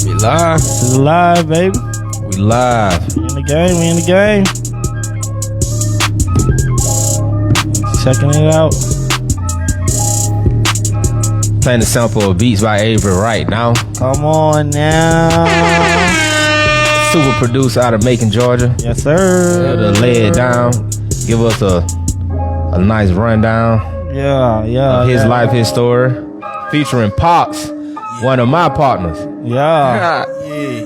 We live. This is live, baby. We live. We in the game. We in the game. Checking it out. Playing the sample of Beats by Avery right now. Come on now. Super producer out of Macon, Georgia. Yes, sir. To lay it down. Give us a nice rundown. Yeah. Of his life, his story. Featuring Pops, one of my partners. Yeah.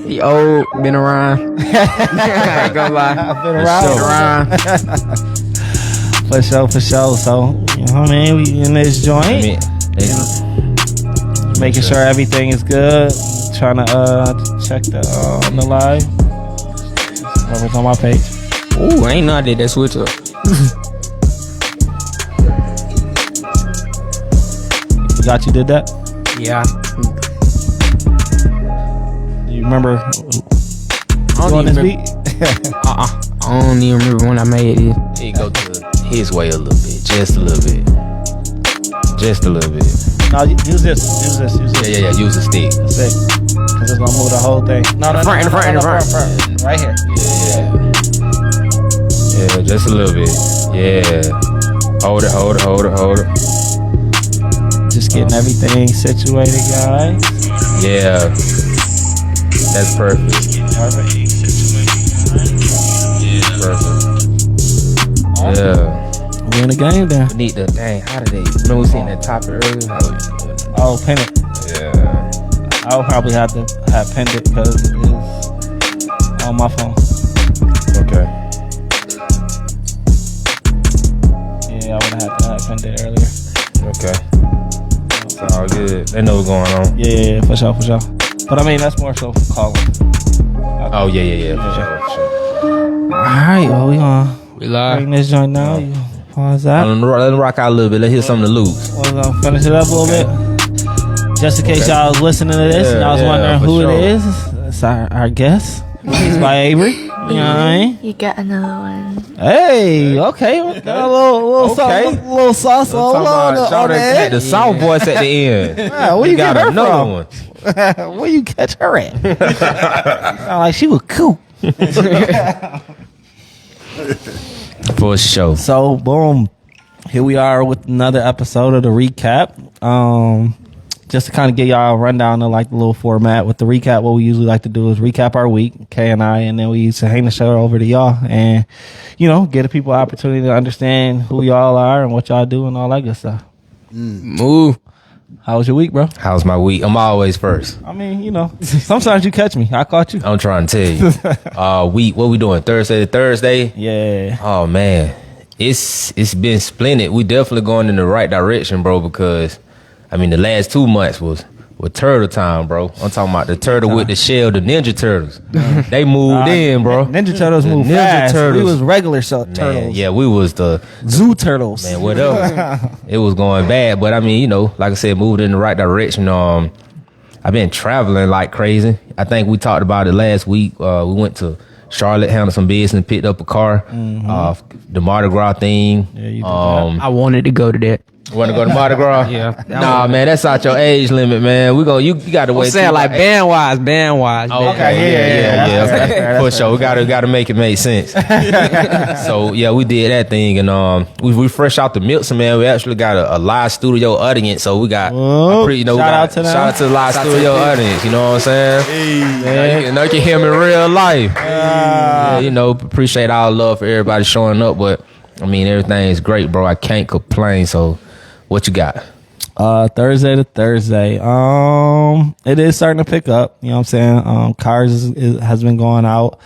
He old, been around. I ain't gonna lie. I've been around. For sure. So, you know what I mean? We in this joint. Making sure everything is good. Trying to check the live. Whatever's on my page. Ooh, I ain't know I did that switch up. You did that? Yeah. You remember I don't on even this beat? I don't even remember when I made it. He go to his way a little bit. Just a little bit. No, use this. Yeah. Use the stick. That's it. Because it's going to move the whole thing. No, In the front. Right here. Yeah, just a little bit. Yeah. Hold it. Just getting everything situated, guys. Yeah. That's perfect. Perfect. Yeah. We in the game then. We need the dang. How did they? Remember we seen that topic earlier? Oh, pin it. Yeah. I'll probably have to have pinned it because it's on my phone. Okay. Yeah, I would have had to have pinned it earlier. Okay. It's all good. They know what's going on. Yeah, for sure. But I mean, that's more so for calling. Oh yeah. For sure. All right, well, we gonna live. bring this joint now. You pause that. Let them rock out a little bit. Let's hear some of the loops. We're gonna finish it up a little bit. Just in case y'all was listening to this and y'all was wondering who it is. It's our guest. It's by Avery. You know what I mean? You got another one. Hey, okay. Got a little sauce all on that. The sound voice at the end. Yeah, where you got get her another from? one. Where you catch her at? Sound like she was cool. For sure. So, boom. Here we are with another episode of the recap. Just to kind of give y'all a rundown of like the little format. With the recap, what we usually like to do is recap our week, Kay and I, and then we used to hang the show over to y'all and, you know, give the people an opportunity to understand who y'all are and what y'all do and all that good stuff. Move. How was your week, bro? How's my week? I'm always first. I mean, you know, sometimes you catch me. I caught you. I'm trying to tell you. Week, what we doing? Thursday? Yeah. Oh man. It's been splendid. We definitely going in the right direction, bro, because I mean the last 2 months was turtle time, bro. I'm talking about the turtle with the shell, the Ninja Turtles. They moved in, bro. Ninja Turtles moved fast. We was regular turtles. Yeah, we was the zoo turtles. Man, whatever. It was going bad, but I mean, you know, like I said, moved in the right direction. I've been traveling like crazy. I think we talked about it last week. We went to Charlotte, handled some business, picked up a car. The Mardi Gras thing. Yeah, you did I wanted to go to that. Want to go to Mardi Gras? Yeah. Nah, man, that's out your age limit, man. You got to wait. I'm saying like band wise. Oh, okay, yeah. Okay. For sure, we gotta make it make sense. So yeah, we did that thing, and we fresh out the Milton, man. We actually got a live studio audience, so we got shout out to the live studio audience. You know what I'm saying? Hey, now you can hear me in real life. Yeah, you know, appreciate all love for everybody showing up, but I mean everything is great, bro. I can't complain. So, what you got? Thursday to Thursday. It is starting to pick up. You know what I'm saying? Cars has been going out,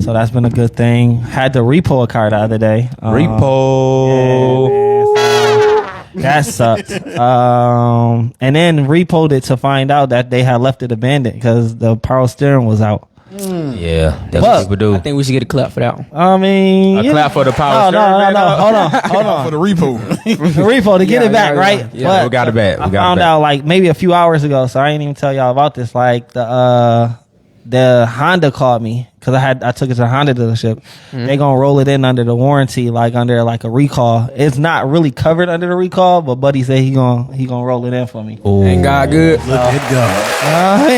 so that's been a good thing. Had to repo a car the other day. Repo. That sucked. And then repoed it to find out that they had left it abandoned because the power steering was out. Yeah, that's what people do. I think we should get a clap for that one. I mean, clap for the power steering. No. Hold on. For the repo. The repo to get it back, right? Yeah, but we got it back. I found out like maybe a few hours ago, so I ain't even tell y'all about this. Like the the Honda called me because I took it to the Honda dealership. They gonna roll it in under the warranty, like under like a recall. It's not really covered under the recall, but Buddy said he gonna roll it in for me. Ain't God good? Look at God.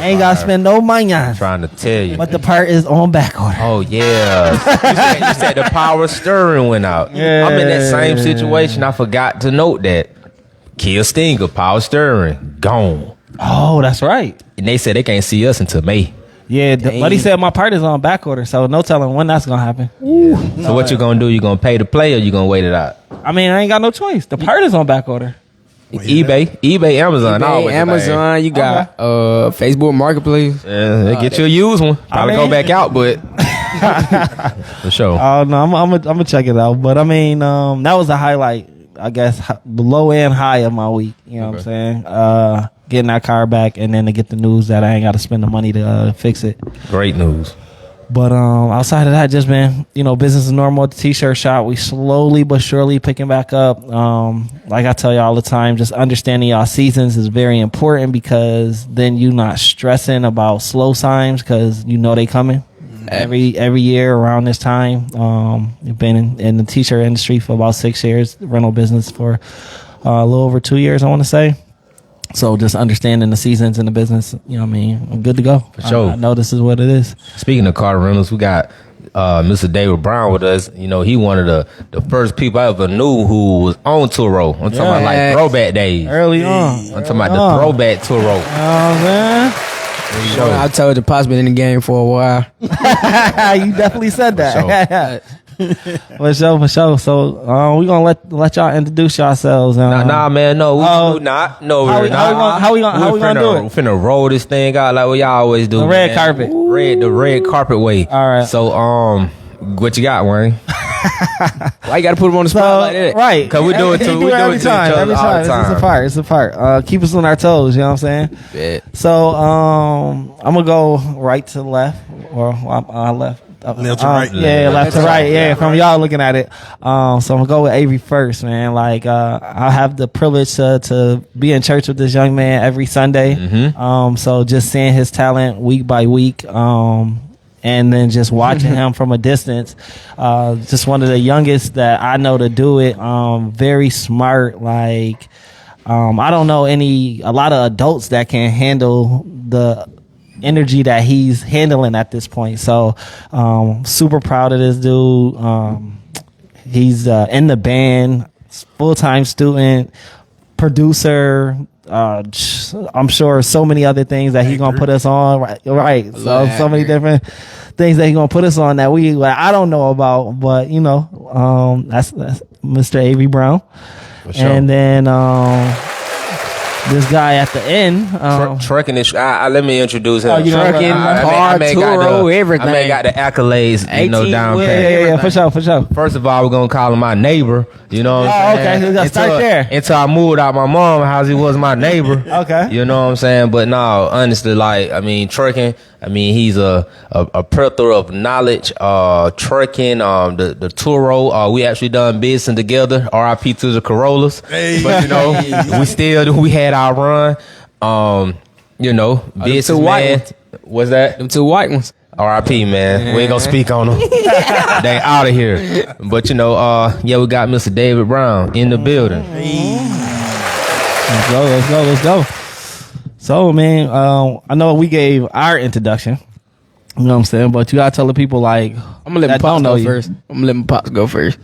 Ain't gotta spend no money on it. Trying to tell you. But the part is on back order. Oh yeah, you said the power steering went out. Yeah. I'm in that same situation. I forgot to note that Kia Stinger power steering gone, Oh, that's right. and they said they can't see us until May. Yeah, Buddy said my part is on back order, so no telling when that's gonna happen. So what you gonna do? You gonna pay to play, or you gonna wait it out? I mean, I ain't got no choice. The part is on back order. eBay, Amazon, Hey, always Amazon, you got Facebook Marketplace. They get you a used one. Probably go back out, but for sure. Oh no, I'm gonna check it out. But I mean, that was a highlight, I guess, the low and high of my week. You know what I'm saying? Getting that car back, and then to get the news that I ain't got to spend the money to fix it. Great news. But outside of that, just been, business is normal at the t-shirt shop. We slowly but surely picking back up. Like I tell you all the time, just understanding y'all seasons is very important, because then you not stressing about slow signs, because they coming every year around this time. You've been in the t-shirt industry for about 6 years, rental business for a little over 2 years, I want to say. So just understanding the seasons in the business, I'm good to go. For sure. I know this is what it is. Speaking of car rentals, we got Mr. David Brown with us. He one of the first people I ever knew who was on Turo. I'm talking about like throwback days. Early on. I'm talking about the throwback Turo. Oh, man. Sure. I told you, Pops been in the game for a while. You definitely said that. For sure. So we gonna let y'all introduce yourselves. Nah, man, no, we do not. No, we're not. How we gonna do it? We're finna roll this thing out like what y'all always do. The red man. carpet. The red carpet way. All right. So, what you got, Wayne? Why you gotta put him on the spot like that? Right. Because we do it to every time. It's a part. It's a part. Keep us on our toes. You know what I'm saying? Bet. So I'm gonna go right to left, or left. Left to right. Yeah, left to right. Yeah, from y'all looking at it. So I'm gonna go with Avery first, man. Like I have the privilege to be in church with this young man every Sunday. Mm-hmm. So just seeing his talent week by week, and then just watching him from a distance. Just one of the youngest that I know to do it. Very smart. Like I don't know a lot of adults that can handle the energy that he's handling at this point. So super proud of this dude. He's in the band, full-time student, producer, I'm sure so many other things that he's gonna put us on, right. So many different things that he's gonna put us on that I don't know about, but that's Mr. Avery Brown. For sure. And then this guy at the end, trucking is. Let me introduce him. Trucking, car, Turo, everything. I got the accolades, down pat. Yeah, for sure. First of all, we're gonna call him my neighbor. You know what I'm saying? Okay, let's start there. Until I moved out my mom's house, he was my neighbor. Okay. You know what I'm saying? But no, honestly, trucking. He's a plethora of knowledge. Trucking, the Turo. We actually done business together. RIP to the Corollas. Hey. But we had our run. Business man. What's that? Them two white ones. RIP, man. We ain't gonna speak on them. They out of here. But we got Mr. David Brown in the building. Let's go. So, man, I know we gave our introduction. You know what I'm saying? But you gotta tell the people I'm gonna let my pops go first. I'm gonna let my pops go first.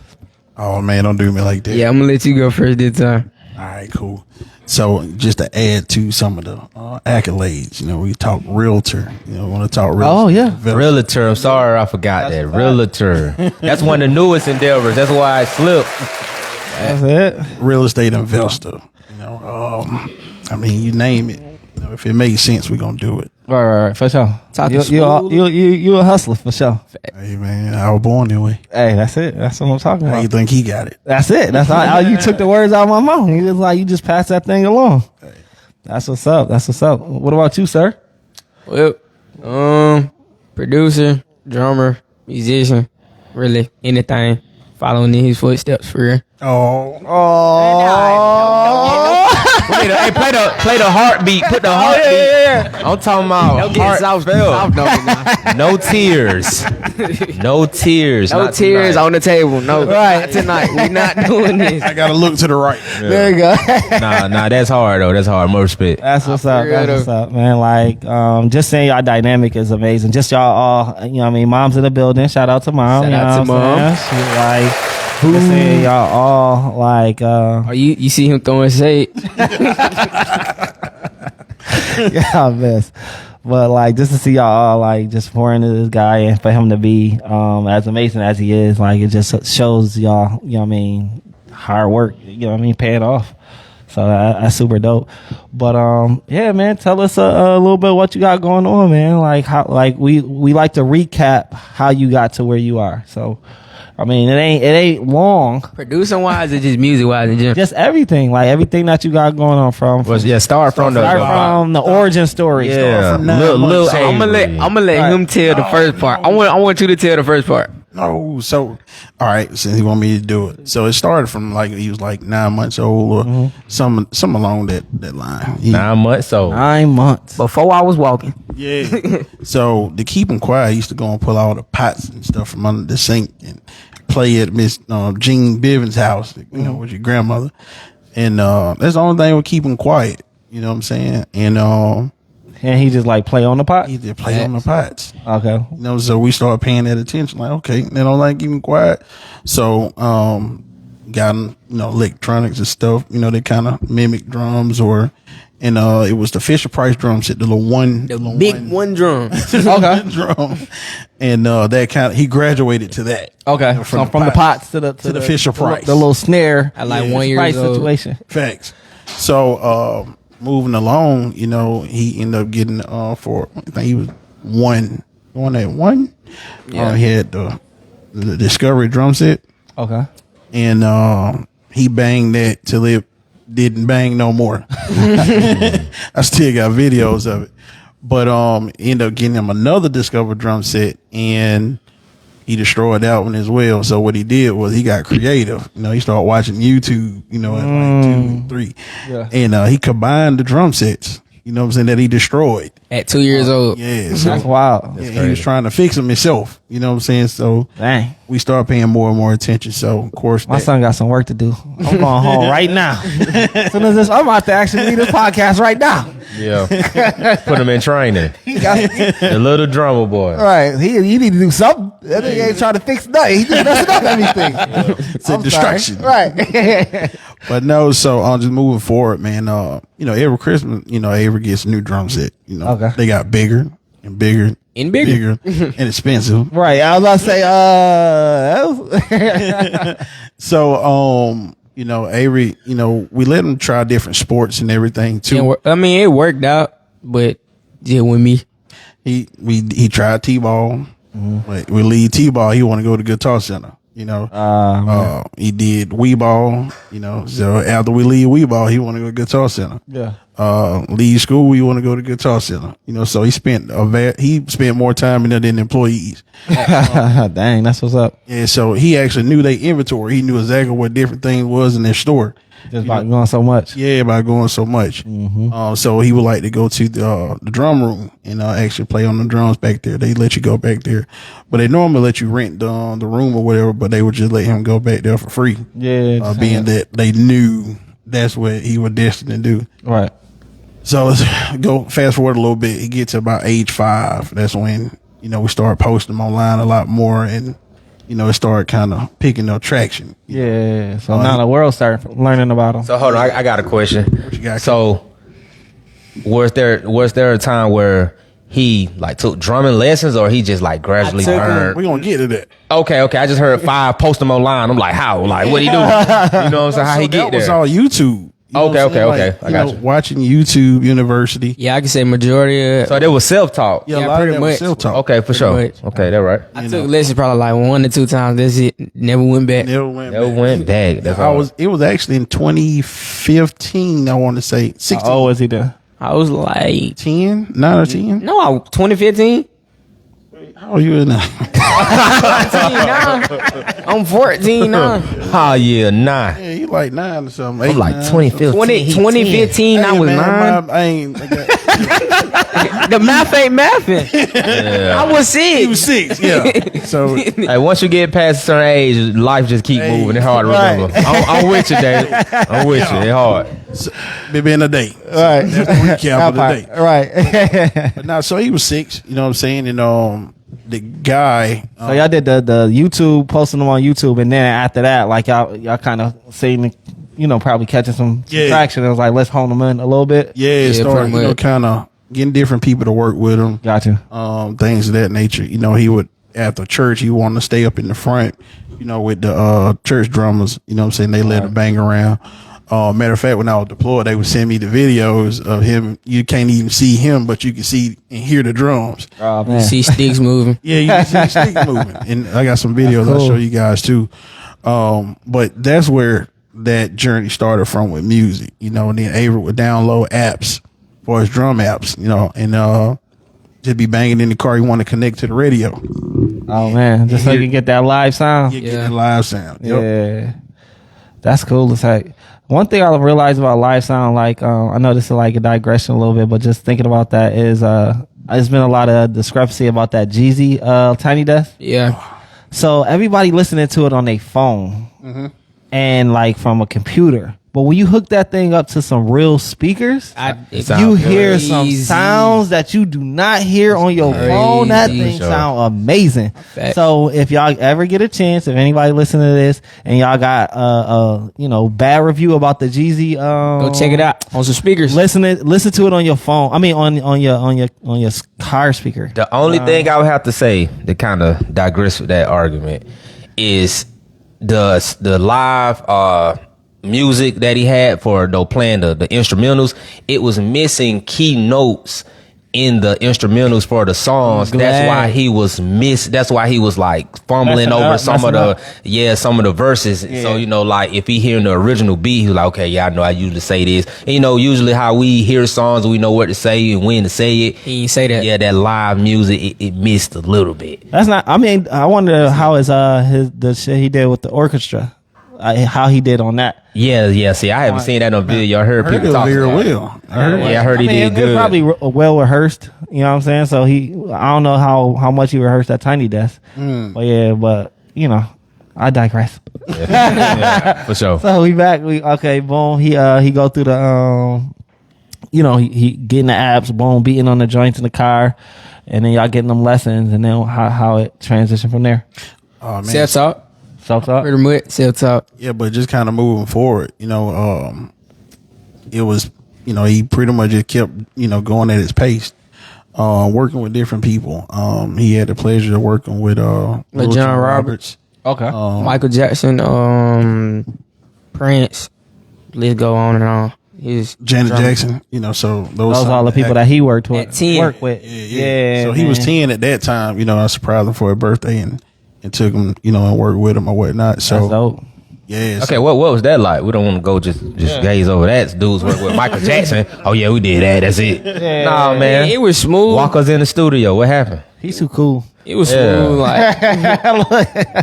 Oh man, don't do me like that. Yeah, I'm gonna let you go first this time. All right, cool. So just to add to some of the accolades, we talk realtor. We want to talk realtor. Oh yeah, realtor. I'm sorry, I forgot that. Realtor. That's one of the newest endeavors. That's why I slipped. That's it. Real estate investor. You name it. If it makes sense, we're gonna do it. Right, for sure. You a hustler for sure. Hey man, I was born that way. Hey, that's it. That's what I'm talking about. How you think he got it? That's it. That's how you took the words out of my mouth. You just passed that thing along. Hey. That's what's up. What about you, sir? Well, producer, drummer, musician, really anything. Following in his footsteps for real. Oh. Play the heartbeat. Put the heartbeat. yeah. I'm talking about Don't get soft now. no tears. No tears. No not tears tonight. on the table. No, not tonight. We're not doing this. I gotta look to the right. There you go. Nah, that's hard though. That's hard. More respect. That's what's up. real That's what's up, man. Like, just saying y'all dynamic is amazing. Just y'all all, you know what I mean? Moms in the building. Shout out to mom. Shout you out know to what I'm mom. saying? She like, just saying y'all all like, Oh, you see him throwing shade? yeah, best. But like, just to see y'all all like just pouring into this guy and for him to be as amazing as he is, like it just shows y'all, you know what I mean, hard work, you know what I mean, paying off. So that's super dope. But yeah, man, tell us a little bit what you got going on, man. Like how, like we like to recap how you got to where you are. So I mean, it ain't long. Producing wise or just music wise in general? Just everything, like everything that you got going on from Start from the origin story. Yeah, from 9 little months. I'm gonna let him tell the first part. I want you to tell the first part. No, so all right, since he want me to do it. So it started from like he was like 9 months old or some along that line. 9 months old. 9 months. Before I was walking. Yeah. So to keep him quiet, I used to go and pull all the pots and stuff from under the sink and play at Miss Jean Bivens' house, you know, with your grandmother. And that's the only thing that would keep him quiet. You know what I'm saying? And he just like play on the pot. He did play on the pots. Okay. You know, so we started paying that attention. Like, okay, they don't like keeping quiet. So, got electronics and stuff. You know, they kind of mimic drums and it was the Fisher Price drum set, the Big one drum. Okay. drum, and that kind of he graduated to that. Okay. From the pots to the Fisher Price, the little snare. At like Yeah. 1 year Price old. situation. Facts. So, moving along, you know, he ended up getting for I think he was one at one. Yeah. He had the Discovery drum set, Okay. and he banged that till it didn't bang no more. I still got videos of it, but ended up getting him another Discovery drum set, and he destroyed that one as well. So what he did was he got creative. You know, he started watching YouTube, you know, at like 2, 3. Yeah. And he combined the drum sets, you know what I'm saying, that he destroyed. At 2 years old. Yeah. So That's wild. yeah, he was trying to fix them himself, you know what I'm saying? So Dang. we started paying more and more attention. So of course My son got some work to do. I'm going home right now. As soon as this, I'm about to actually leave this podcast right now. Yeah. Put him in training. The little drummer boy. Right. He need to do something. That nigga ain't trying to fix nothing. He just messing up everything. it's a distraction. Right. But no, so just moving forward, man, you know, every Christmas, you know, Avery gets a new drum set. You know, Okay. They got bigger and bigger And bigger. and expensive. Right. I was about to say, So, you know, Avery, you know, we let him try different sports and everything too. I mean, it worked out, but just with me. He tried T-ball, but we leave T-ball. He want to go to Guitar Center. You know, he did Wii ball. You know, so after we leave Wii ball, he want to go to Guitar Center. yeah. Leave school, we want to go to Guitar Center. You know, so he spent more time in there than employees. Dang, that's what's up. And so he actually knew their inventory. He knew exactly what different things was in their store. Just by going so much. Yeah, by going so much. So he would like to go to the drum room and actually play on the drums back there. They let you go back there, but they normally let you rent the room or whatever. But they would just let him go back there for free. Yeah. Being that they knew that's what he was destined to do. Right. So let's go fast forward a little bit. He gets to about age 5. That's when, you know, we started posting him online a lot more, and you know, it started kind of picking up traction. Yeah. So now the world started learning about him. So hold on, I got a question. What you got? So was there a time where he like took drumming lessons, or he just like gradually learned? We're gonna get to that. Okay. I just heard 5 post him online. I'm like, how? Like, what he do? You know what I'm saying? How he get That was there? all YouTube. You know Okay, what I'm saying? okay. Like, I got you. Watching YouTube University. Yeah, I can say majority of So there was self-taught. Yeah, a Yeah, lot of pretty that was much. self-taught. Okay, for sure. much. Okay, that right. I took lessons probably like 1 to 2 times. That's it. Never went back. Never went That back. went back. That's all. It was actually in 2015, I want to say. 16. How old was he then? I was like, 10? 9 or 10? no, 2015. How old you in now? I'm 14 now. Oh yeah, 9. Yeah, you like 9 or something. I'm like 2015. 2015, I was 9. I ain't. The math ain't mathing. I was 6. He was 6. Yeah. So Hey, once you get past a certain age, life just keep moving. It's hard to remember. I'm with you, David. I'm with you. It's hard. maybe in a day. So Right. that's the recap of the day. Right. But now, so he was 6. You know what I'm saying? And the guy. So y'all did the YouTube, posting them on YouTube, and then after that, like y'all kind of seen, probably catching some traction. It was like, let's hone them in a little bit. Yeah, it started, kind of getting different people to work with him. Gotcha. Things of that nature. He would, after church, he wanted to stay up in the front, with the church drummers. You know what I'm saying? They let him bang around. Matter of fact, when I was deployed, they would send me the videos of him. You can't even see him, but you can see and hear the drums. Oh, man. You see sticks moving. Yeah, you can see the stick moving. And I got some videos I'll show you guys too. But that's where that journey started from with music, and then Avery would download apps for his drum apps, and just be banging in the car. You want to connect to the radio. Oh man, just so you can get that live sound. You get that live sound. Yep. Yeah, that's cool as heck. One thing I realized about live sound, like I know this is like a digression a little bit, but just thinking about that is there's been a lot of discrepancy about that Jeezy Tiny Desk. Yeah. So everybody listening to it on their phone and like from a computer. But when you hook that thing up to some real speakers, you hear some sounds that you do not hear on your phone. That thing sound amazing. Fact. So if y'all ever get a chance, if anybody listening to this and y'all got bad review about the Jeezy, Go check it out on some speakers. listen to it on your phone. I mean on your car speaker. The only thing I would have to say to kind of digress with that argument is the live music that he had for playing the instrumentals. It was missing key notes in the instrumentals for the songs. That's why he was that's why he was like fumbling over some of the verses. Yeah. So like if he hearing the original beat, he's like, okay, yeah, I know I usually say this. And, usually how we hear songs, we know what to say and when to say it. He ain't say that. Yeah, that live music, it missed a little bit. That's not. I mean, I wonder how the shit he did with the orchestra, how he did on that. Yeah. See, I haven't seen that on video. I heard people talk very about it. well. I heard he did It good. was probably well rehearsed. You know what I'm saying? So I don't know how much he rehearsed that Tiny Desk. But I digress. Yeah, for sure. So we back. Boom. He go through the he getting the apps. Boom, beating on the joints in the car, and then y'all getting them lessons, and then how it transitioned from there. Oh man. Self-talk. Self-talk. Pretty much self-talk. Yeah, but just kind of moving forward, it was, he pretty much just kept, going at his pace, working with different people. He had the pleasure of working with Lil John Roberts. Okay. Michael Jackson, Prince, let's go on and on. Janet Jackson, so those are all the people that he worked with. At 10. Worked with. Yeah. So he was 10 at that time. I surprised him for his birthday and took him, and worked with him or whatnot. So that's dope. yeah. Okay, what was that like? We don't want to go just gaze over that. Dudes work with Michael Jackson. Oh yeah, we did that. That's it. Nah, man. It was smooth. Walk us in the studio. What happened? He's too cool. It was smooth. Like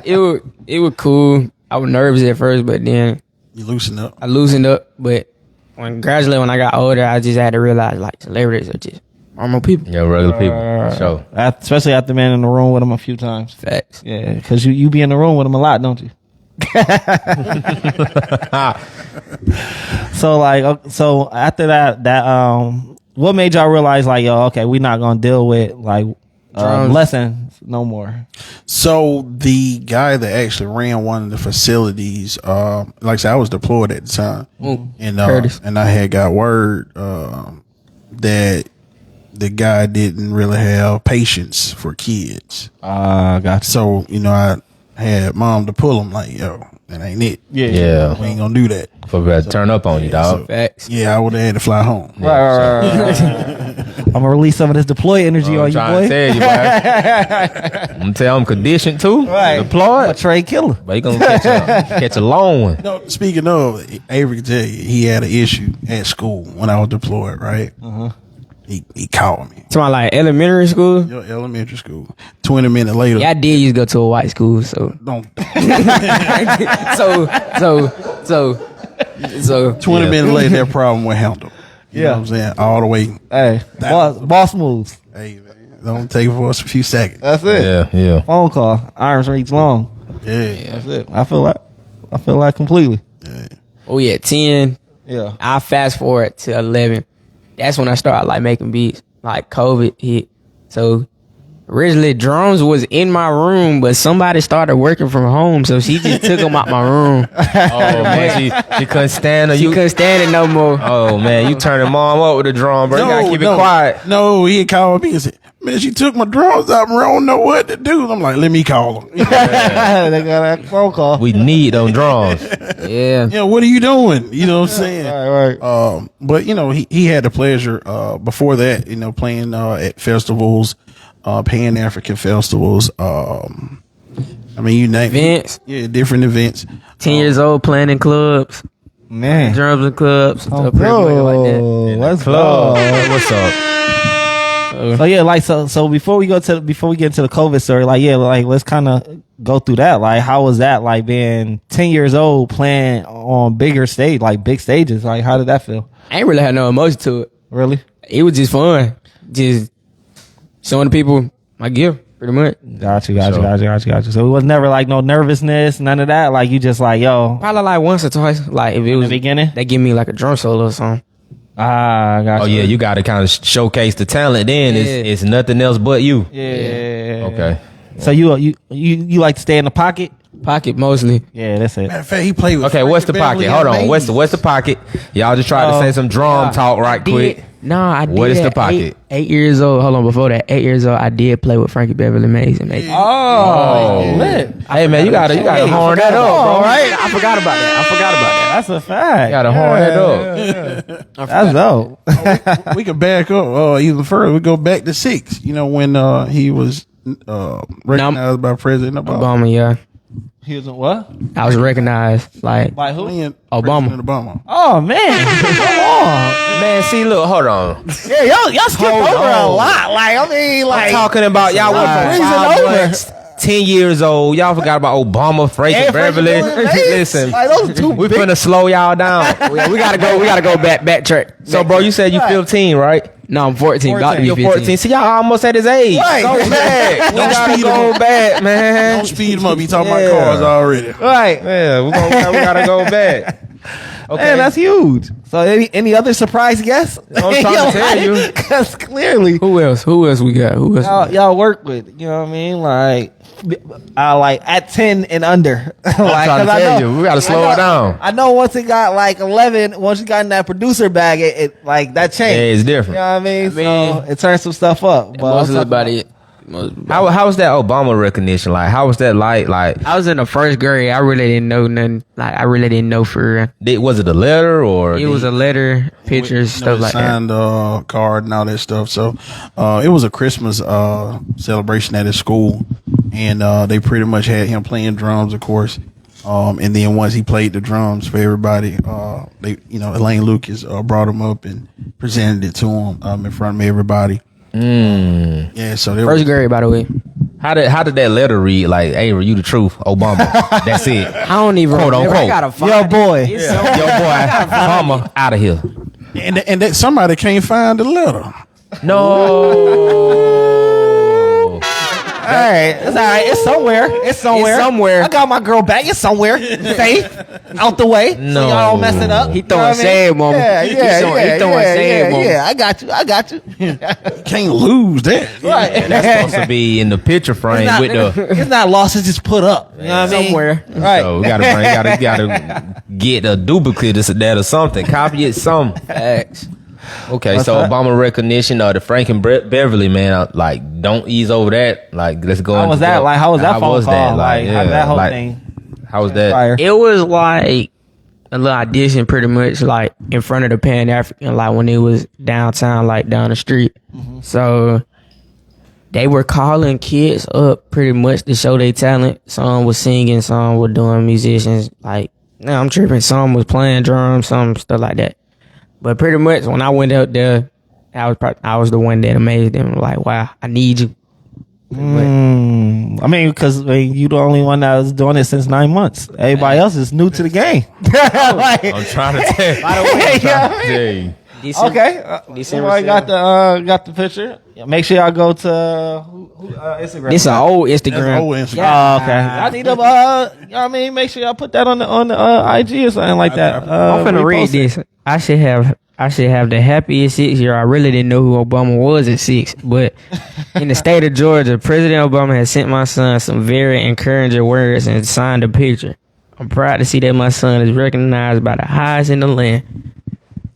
it was cool. I was nervous at first, but then You loosen up. I loosened up. But gradually when I got older, I just had to realize like celebrities are just normal people. Yeah, regular people. So Especially after being in the room with him a few times. Facts. Yeah, because you be in the room with him a lot, don't you? So after that what made y'all realize like, okay, we're not gonna deal with like lessons no more? So the guy that actually ran one of the facilities, like I said, I was deployed at the time, Curtis. and I had got word that the guy didn't really have patience for kids. Gotcha. So I had mom to pull him like, yo, that ain't it. yeah, We ain't gonna do that. for to turn up on you, dog. Facts. Yeah, I would have had to fly home. Right. I'm gonna release some of this deploy energy on you, Trying to boy. tell you, boy. I'm gonna tell him conditioned too. I'm a Deployed. trade killer. But he gonna catch a long one. No, speaking of, Avery can tell you he had an issue at school when I was deployed, right? He called me. To my like elementary school. Your elementary school. 20 minutes later. Yeah, I did used to go to a white school, so Don't. so 20 minutes later, that problem was handled. You know what I'm saying? All the way. Hey, boss moves. Hey, man. Don't take it for us a few seconds. That's it. Yeah. Phone call, arms reach long. Yeah. That's it. I feel like completely. oh yeah, 10. Yeah. I fast forward to 11. That's when I started like making beats. Like COVID hit. So originally drums was in my room, but somebody started working from home, so she just took them out my room. Oh man, she couldn't stand it. She couldn't stand it no more. Oh man, you turning mom up with the drum, bro. You gotta keep it quiet. No, he called me and said, man, she took my drums out and I don't know what to do. I'm like, let me call them. They got that phone call. We need them drums. Yeah. Yeah, what are you doing? You know what I'm saying? Right. But you know, he had the pleasure before that, you know, playing at festivals, Pan African festivals. I mean, you name Events. it. Yeah, different events. 10 years old playing in clubs, Man. drums in clubs, stuff pretty much bro, like that. let's Club. go. What's up? So yeah, like so before we get into the COVID story, like yeah, like let's kind of go through that. Like how was that like being 10 years old playing on bigger stage, like big stages? Like how did that feel? I ain't really had no emotion to it. Really? It was just fun. Just showing the people my gift, pretty much. Got you. So it was never like no nervousness, none of that. Like you just like yo. Probably like once or twice. Like if it was the beginning? they give me like a drum solo or something. Ah, got Oh you. yeah, you gotta kind of showcase the talent. Then Yeah. it's nothing else but you. Yeah. Okay. So you like to stay in the pocket? Pocket mostly. Yeah, that's it. Matter of fact, he played with. Okay, what's the Frankie pocket? Beverly Hold and on. Maze. What's the pocket? Y'all just try to say some drum talk right quick. I did. What is the at pocket? 8 years old. Hold on, before that, 8 years old, I did play with Frankie Beverly Maze and Maze. Oh, lit. Hey man, you gotta horn that up, bro. right? I forgot about that. That's a fact. You gotta horn that up. That's dope. We can back up even further. We go back to 6. You know when he was recognized by President Obama. Obama, yeah. He was in what? I was recognized. Like, By who? Playing Obama. President Obama. Oh man, come on. Man, see, look, hold on. Yeah, y'all skipped Hold over a on. lot. Like I mean, like I'm talking about y'all went from breezing 5 over. months, 10 years old. Y'all forgot about Obama, Frankie And Beverly. Frankie Beverly. Listen, Like, those two we big- finna slow y'all down. we gotta go backtrack. So, bro, you said you 15, right? No, I'm 14. About to be You're 15. 14. See, y'all almost at his age. Right. Go back. You Don't gotta speed go him up. back, man. Don't speed him up. He talking Yeah. about cars already. Right. Yeah, we gotta go back. Okay. Man, that's huge. So any other surprise guests? I'm trying to tell you. Because clearly Who else we got? Who else? y'all work with, you know what I mean? Like at 10 and under. Like, trying to 'cause I tell know- you, we gotta slow I know- it down. I know once it got like 11, once you got in that producer bag, it like that changed. Yeah, it's different. You know what I mean? mean, So it turned some stuff up. But Most I'm of talking it. How was that Obama recognition like? How was that like? Like, I was in the first grade. I really didn't know nothing. Like, I really didn't know for real. was it a letter or It was a letter, pictures, stuff like that. Signed card and all that stuff. So it was a Christmas celebration at his school, and they pretty much had him playing drums, of course. And then once he played the drums for everybody, Elaine Lucas brought him up and presented it to him in front of everybody. Yeah, so they First grade, by the way. How did that letter read? Like, hey, you the truth, Obama. That's it. I don't even Quote, remember. unquote. I gotta find Yo, it. boy. It's so- Yo, boy, Obama, out of here. and that somebody can't find the letter. No. All right, it's all right. It's somewhere. It's somewhere. I got my girl back. It's somewhere. Safe. Out the way. So No. y'all don't mess it up. He You know throwing what I mean? shade, mama. Yeah, He yeah, throwing- yeah, he throwing yeah, shade, yeah, mama. yeah. I got you. Can't lose that. Right. That's supposed to be in the picture frame with the. It's not lost. It's just put up. You know what I mean? Somewhere. Right. So we gotta get a duplicate of that or something. Copy it some. Facts. Okay, What's so that? Obama recognition of the Frank and Beverly, man. Like, don't ease over that. Like, let's go. How into was that? Like, how was that phone call? Like, how did that whole like, thing? How was that? Fire. It was like a little audition, pretty much, like in front of the Pan African, like when it was downtown, like down the street. So they were calling kids up pretty much to show their talent. Some was singing, some were doing musicians. Like, now I'm tripping. Some was playing drums, some stuff like that. But pretty much when I went out there, I was the one that amazed them. Like, wow, I need you. I mean, because you the only one that was doing it since 9 months. Everybody else is new to the game. Like, I'm trying to tell you. by the way, I'm trying to tell you. okay. Somebody got the picture. Make sure y'all go to Instagram. This an old Instagram. That's old Instagram. Oh, okay. I need to, I mean, make sure y'all put that on the IG or something like that. I'm finna read this. I should have the happiest 6 year. I really didn't know who Obama was at 6, but in the state of Georgia, President Obama has sent my son some very encouraging words and signed a picture. I'm proud to see that my son is recognized by the highest in the land.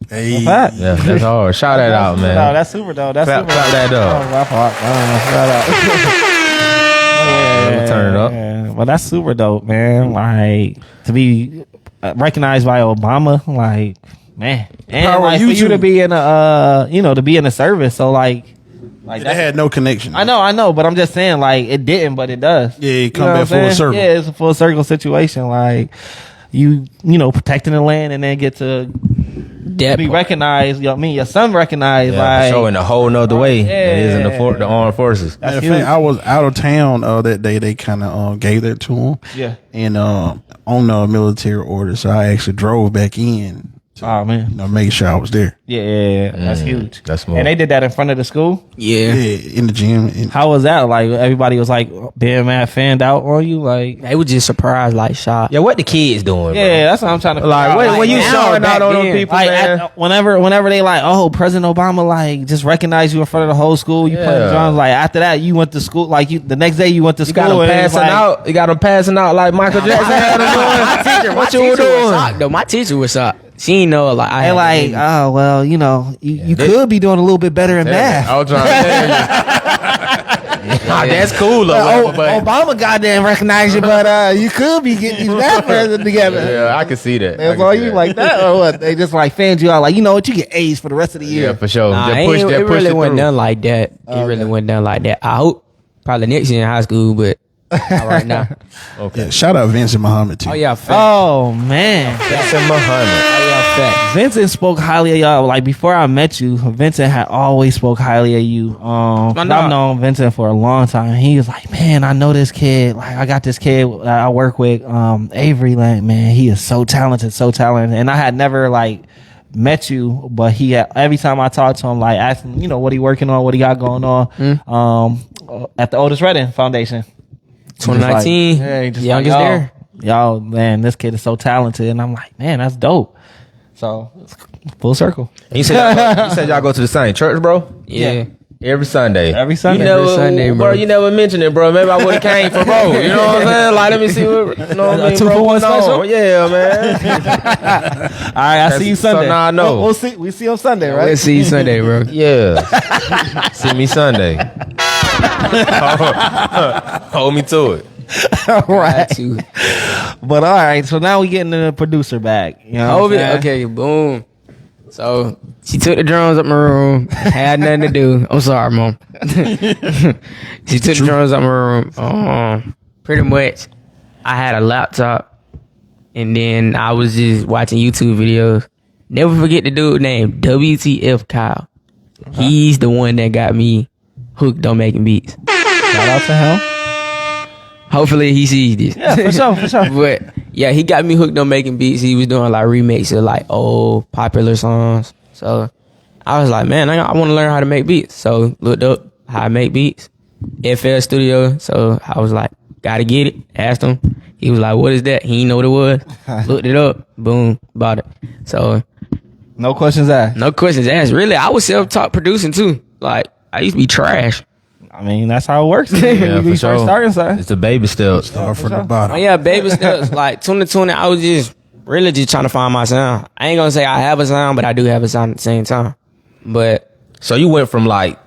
Hey. Yeah, that's hard. Shout that out, man. No, that's super dope. That's Clap super that up. Oh, my fault. Shout out. We'll turn it up. Yeah. Well, that's super dope, man. Like, to be recognized by Obama, like, man. And Power like, for you YouTube. to be in a, to be in the service. So, like They had no connection. I know, but I'm just saying, like, it didn't, but it does. Yeah, it come You know back what I'm full saying? circle. Yeah, it's a full circle situation. Like, you protecting the land and then get to That be part. recognized. Your son recognized. Yeah, like, for sure, in a whole nother way Yeah. than it is in the armed forces. Matter of huge. fact, I was out of town that day. They kind of gave that to him. Yeah. And on the military order, so I actually drove back in to Oh man. make sure I was there. Yeah. That's huge. That's smart. And they did that in front of the school. Yeah. Yeah, in the gym. And How was that? Like, everybody was like being mad fanned out on you. Like, They were just surprised, like shocked. Yeah, what the kids doing? yeah, that's what I'm trying to Like, figure out. when you now, showing back out on them then, people, Like, man. whenever they like, oh, President Obama, like, just recognized you in front of the whole school. You playing Yeah. drums. Like, after that, you went to school. Like, the next day you went to You got school. them and it was passing like, out. You got them passing out like Michael Jackson had them doing. What you was doing? shocked, though. My teacher was shocked. She didn't know, like, I And had like, to oh well, you they- could be doing a little bit better in math. I was trying to tell you. Nah, that's cool or whatever, but Obama goddamn recognized you, but you could be getting these math presents together. yeah, I can see that. I That's can all see you that. like that, or what? They just like fanned you out, like, you know what, you get A's for the rest of the year. Yeah, for sure. Nah, Just it, push ain't- that, it push really it wasn't through. done like that. It really wasn't done like that. I hope probably next year in high school, but not right now. Okay. yeah, shout out Vincent Muhammad too. Oh yeah, fact. Oh man, Jackson Muhammad. Oh yeah, fact. Vincent spoke highly of y'all. Like, before I met you, Vincent had always spoke highly of you. My I've dog. known Vincent for a long time. He was like, man, I know this kid. Like, I got this kid that I work with, Avery. Like, man, he is so talented. And I had never like met you, but he had, every time I talked to him, like, asking, what he working on, what he got going on, at the Otis Redding Foundation. 2019, He just youngest like, there. Y'all, man, this kid is so talented. And I'm like, man, that's dope. So, it's full circle. You said y'all go to the same church, bro? Yeah. Every Sunday. Every Sunday. You never, Every Sunday, bro. You never mentioned it, bro. Maybe I would have came for bro. You know what I'm saying? Like, let me see what, you know what I mean, 2 bro? for 1 What's on? special? Yeah, man. All right, I'll see you so Sunday. now I know. We'll see. We see you on Sunday, right? We'll see you Sunday, bro. Yeah. See me Sunday. Hold me to it. All right. Got you. But all right, so now we getting to the producer bag. You know Hold what it. I'm saying? Okay, boom. So she took the drums up my room. Had nothing to do. I'm sorry, mom. She took the drums up my room. Pretty much, I had a laptop, and then I was just watching YouTube videos. Never forget the dude named WTF Kyle. He's the one that got me hooked on making beats. Shout out to him. Hopefully he sees this. Yeah, for sure. But yeah, he got me hooked on making beats. He was doing like remakes of like old popular songs. So I was like, man, I want to learn how to make beats. So looked up how I make beats. FL Studio. So I was like, gotta get it. Asked him. He was like, what is that? He didn't know what it was. Looked it up. Boom. Bought it. So No questions asked. no questions asked. Really, I was self-taught producing too. Like I used to be trash. I mean, that's how it works. Yeah, You be for sure. first starting, son. It's a baby steps. Start from the Oh bottom. yeah, baby steps. Like 2020, I was just really just trying to find my sound. I ain't gonna say I have a sound, but I do have a sound at the same time. But So you went from like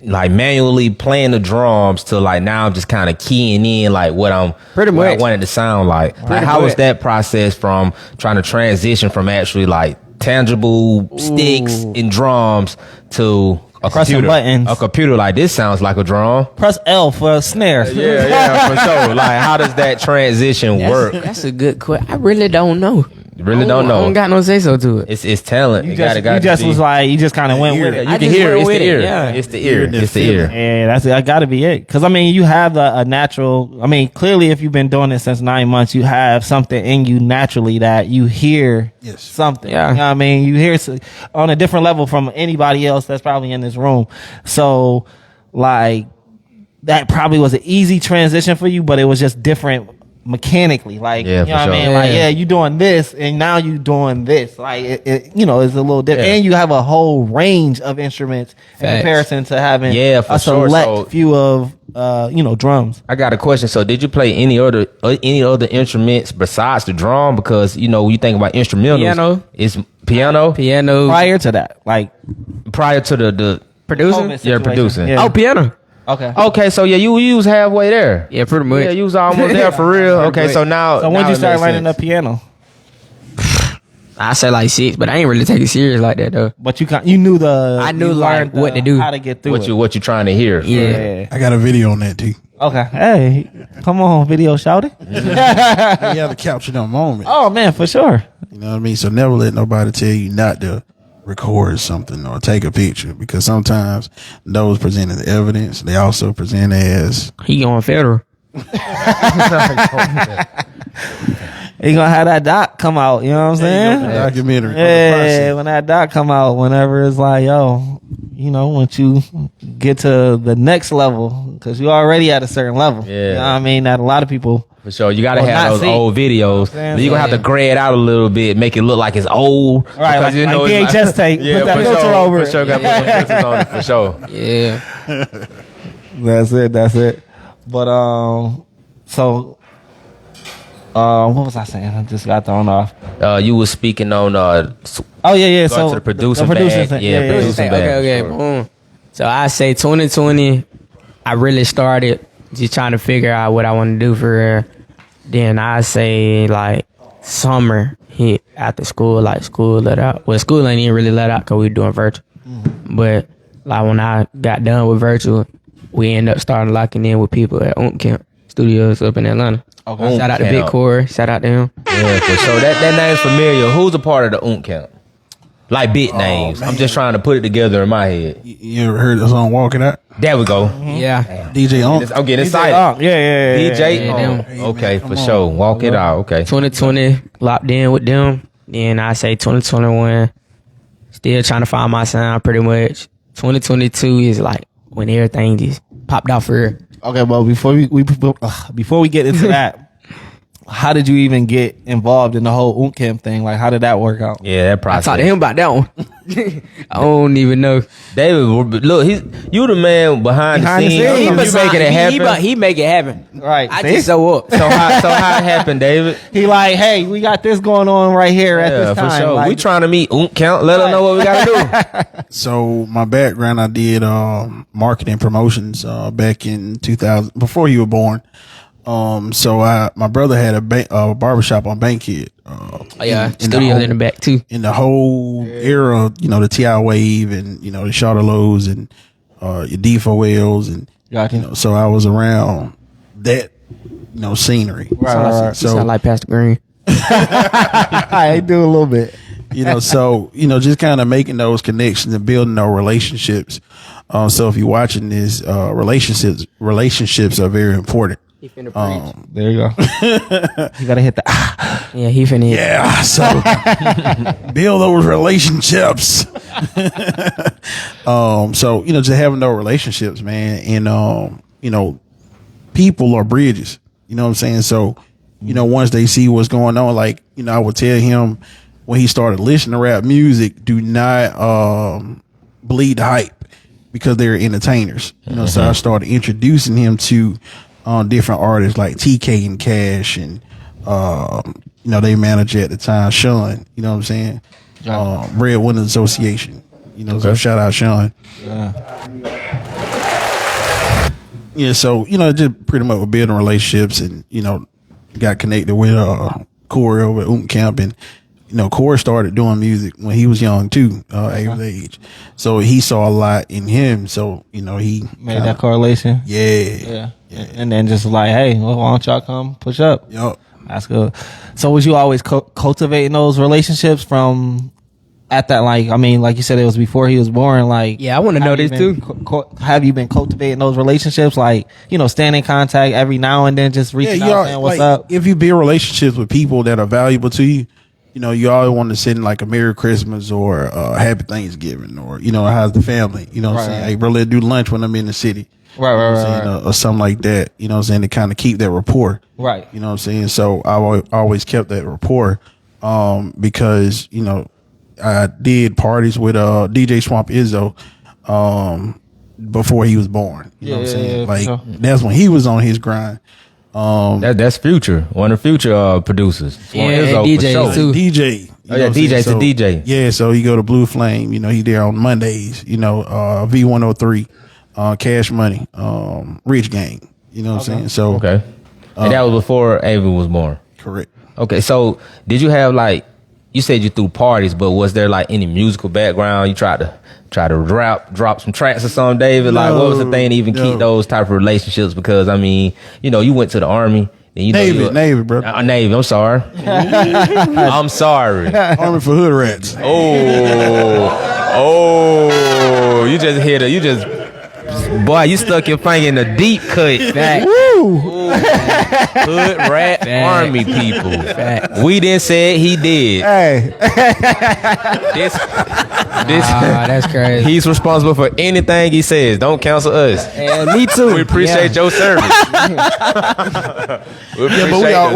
manually playing the drums to like now I'm just kind of keying in like what I'm Pretty what I much. wanted to sound like. Like, how was much. that process from trying to transition from actually like tangible sticks and drums to a Pressing computer? buttons. A computer like this sounds like a drum. Press L for a snare. Yeah, for sure. Like how does that transition work? that's a good question. I really don't know. Really don't I know. don't got no say so to it. It's talent. You It just, gotta you just be. was like, you just kind of went with Yeah, it. you I can just hear went it's with the it, ear. yeah. It's the ear. It's the ear. Yeah, that got to be it. Because I mean, you have a natural. I mean, clearly, if you've been doing it since 9 months, you have something in you naturally that you hear something. Yeah. You know what I mean, you hear on a different level from anybody else that's probably in this room. So, like, that probably was an easy transition for you, but it was just different mechanically. Like, Yeah, you know for what sure. I mean? Like, Yeah. you doing this, and now you doing this. Like, it's a little different. Yeah. And you have a whole range of instruments in Facts. comparison to having Yeah, for a sure. select So- few of drums. I got a question. So, did you play any other instruments besides the drum? Because when you think about instrumentals, Piano. it's piano. Piano. Prior to that, like Prior to the Producing? COVID Yeah, situation. producing. Yeah. Oh, piano. Okay. okay, so you was halfway there. Yeah, pretty much. Yeah, you was almost there for real. Okay, so now. So when now you it start makes learning the sense. piano, I say like 6, but I ain't really take it serious like that though. but you knew I knew, you like, learned what to do. how to get through it. What you trying to hear? Yeah. I got a video on that too. Okay. Hey, come on, video shouty. You have to capture the moment. Oh man, for sure. You know what I mean? So never let nobody tell you not to record something or take a picture, because sometimes those presenting the evidence, they also present as He going federal. He gonna have that doc come out. You know what I'm saying? documentary. Yeah, when that doc come out, whenever it's like, yo, once you get to the next level, because you already at a certain level. Yeah. You know what I mean? That a lot of people. For sure, you gotta Well, have not those see. old videos. saying? But you gonna have to gray it out a little bit, make it look like it's old. Right, Because, like it's VHS tape, put that for filter sure, over For it. sure, gotta put some filters on it for sure. Yeah. That's it. But so what was I saying? I just got thrown off. You was speaking on Oh yeah. Going So to the producing bag. thing. Yeah, producing bag. Okay. Sure. Boom. So I say 2020, I really started just trying to figure out what I want to do for real. Then I say like summer hit after school, like school let out. Well, school ain't even really let out because we were doing virtual. But like when I got done with virtual, we ended up starting locking in with people at Camp Studios up in Atlanta. Okay. Shout out to Camp. Big Core. Shout out to him. Yeah, for sure. That name's familiar. Who's a part of the Camp? Like big names. I'm just trying to put it together in my head. You ever heard the song "Walk It Out"? There we go. Yeah. DJ on. I'm getting excited. Yeah. DJ. Yeah, Oh, them. okay, for sure. Walk it out. Okay. 2020 locked in with them. Then I say 2021, still trying to find my sound pretty much. 2022 is like when everything just popped out for real. Okay, well before we get into that, how did you even get involved in the whole Camp thing? Like, how did that work out? Yeah, that I process. talked to him about that one. I don't even know. David, look, you the man behind the scenes. scenes. You making it happen. He make it happen. Right. I see? just show up. So how it happened, David? He like, hey, we got this going on right here at Yeah, this time. for sure. Like, We trying to meet Count. Let them know what we gotta do. So my background, I did marketing promotions back in 2000, before you were born. So my brother had a barbershop on Bankhead. Studios in the back too. In the whole era, the TI Wave and the Charlots and your D4Ls and Gotcha. so I was around that scenery. Right. So So sound like Pastor Green. I do a little bit. so just kind of making those connections and building those relationships. So if you're watching this, relationships are very important. He finna preach. There you go. You gotta hit the. Yeah, he finna. Yeah, so build those relationships. So just having those relationships, man, and people are bridges. You know what I'm saying? So once they see what's going on, like I would tell him when he started listening to rap music, do not bleed the hype because they're entertainers. So I started introducing him to different artists like TK and Cash and they manager at the time, Sean, you know what I'm saying? Red Windows Association, so shout out Sean. Yeah, so just pretty much with building relationships and got connected with Corey over at Camp, and Corey started doing music when he was young too, at his age. So he saw a lot in him. So he Made that correlation. yeah. And then just like, hey, well, why don't y'all come push up? Yup. That's good. So was you always cultivating those relationships from at that, like, I mean, like you said, it was before he was born. Like, Yeah, I want to know this too. Have you been cultivating those relationships? Like, you know, staying in contact every now and then, just reaching out, saying what's up. If you build relationships with people that are valuable to you, you know, you always want to send like a Merry Christmas or Happy Thanksgiving, or, you know, how's the family? You know what I'm saying? Hey, bro, let's do lunch when I'm in the city. Right. Or something like that. You know what I'm saying? To kind of keep that rapport. Right. You know what I'm saying? So I always kept that rapport because, you know, I did parties with DJ Swamp Izzo before he was born. You know what I'm saying? Like, that's when he was on his grind. That's Future, one of the Future producers. And DJ too. DJ. DJ's a DJ. Yeah, so you go to Blue Flame, you know, he there on Mondays, you know, V103, Cash Money, Rich Gang. You know what I'm saying? So Okay. And that was before Ava was born. correct. Okay, so did you have like, you said you threw parties, but was there like any musical background? You tried to drop some tracks or something, David? Like, what was the thing to even keep those type of relationships? Because I mean, you know, you went to the Army. And you know Navy, bro. Navy. I'm sorry. I'm sorry. Army for hood rats. Oh, you just hit it. You just, boy, you stuck your finger in the deep cut. Woo! Hood rat Army people. We didn't say it, he did. Hey. That's crazy. He's responsible for anything he says. Don't cancel us. And me too. We appreciate your service. But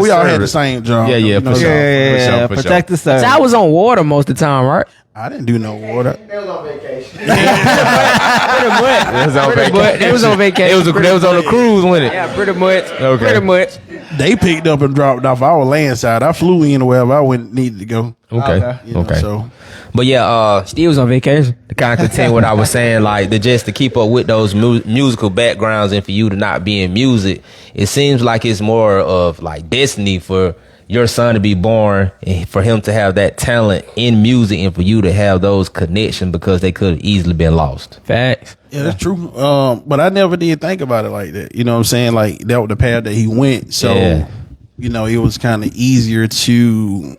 we all had the same job. Yeah, you know, for sure. For Protect the So service. I was on water most of the time, right? I didn't do no water. They was on vacation. They was on vacation. They was on a cruise, wasn't it? Yeah, pretty much. Okay. Pretty much. They picked up and dropped off. I was landside. I flew in wherever I needed to go. Okay. You know, So But yeah, Steve was on vacation. to kind of continue what I was saying, like just to keep up with those musical backgrounds and for you to not be in music, it seems like it's more of like destiny for your son to be born and for him to have that talent in music and for you to have those connections because they could have easily been lost. Facts. yeah, that's true. But I never did think about it like that. You know what I'm saying? Like that was the path that he went. So, Yeah. you know, it was kind of easier to,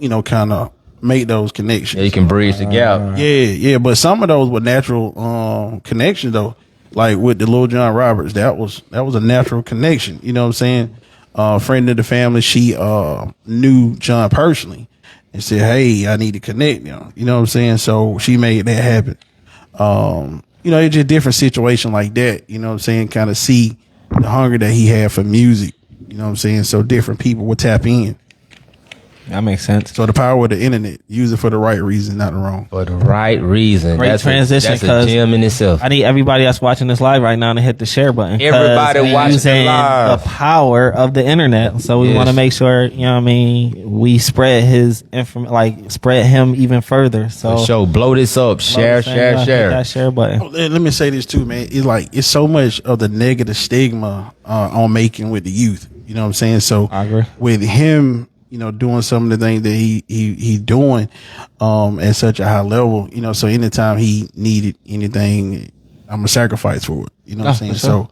you know, kind of make those connections. Yeah, you can bridge the gap. Yeah. But some of those were natural connections though. Like with the Lil John Roberts, that was a natural connection. You know what I'm saying? Friend of the family, she knew John personally and said, "Hey, I need to connect now." You know what I'm saying? So she made that happen. You know, it's just a different situation like that. You know what I'm saying? Kind of see the hunger that he had for music. You know what I'm saying? So different people would tap in. That makes sense. So the power of the internet, use it for the right reason, not the wrong. For the right reason. Great transition, That's a 'cause gem in itself. I need everybody that's watching this live right now to hit the share button. 'Cause Everybody we're watching using live. the power of the internet. So we Yes. want to make sure, you know what I mean, we spread his spread him even further. So For sure. Blow this up. Share. Hit that share button. Let me say this too, man. It's like it's so much of the negative stigma on making with the youth. You know what I'm saying? So I agree. with him, you know, doing some of the things that he doing at such a high level, you know, so anytime he needed anything, I'm gonna sacrifice for it. You know what I'm saying? for sure. So,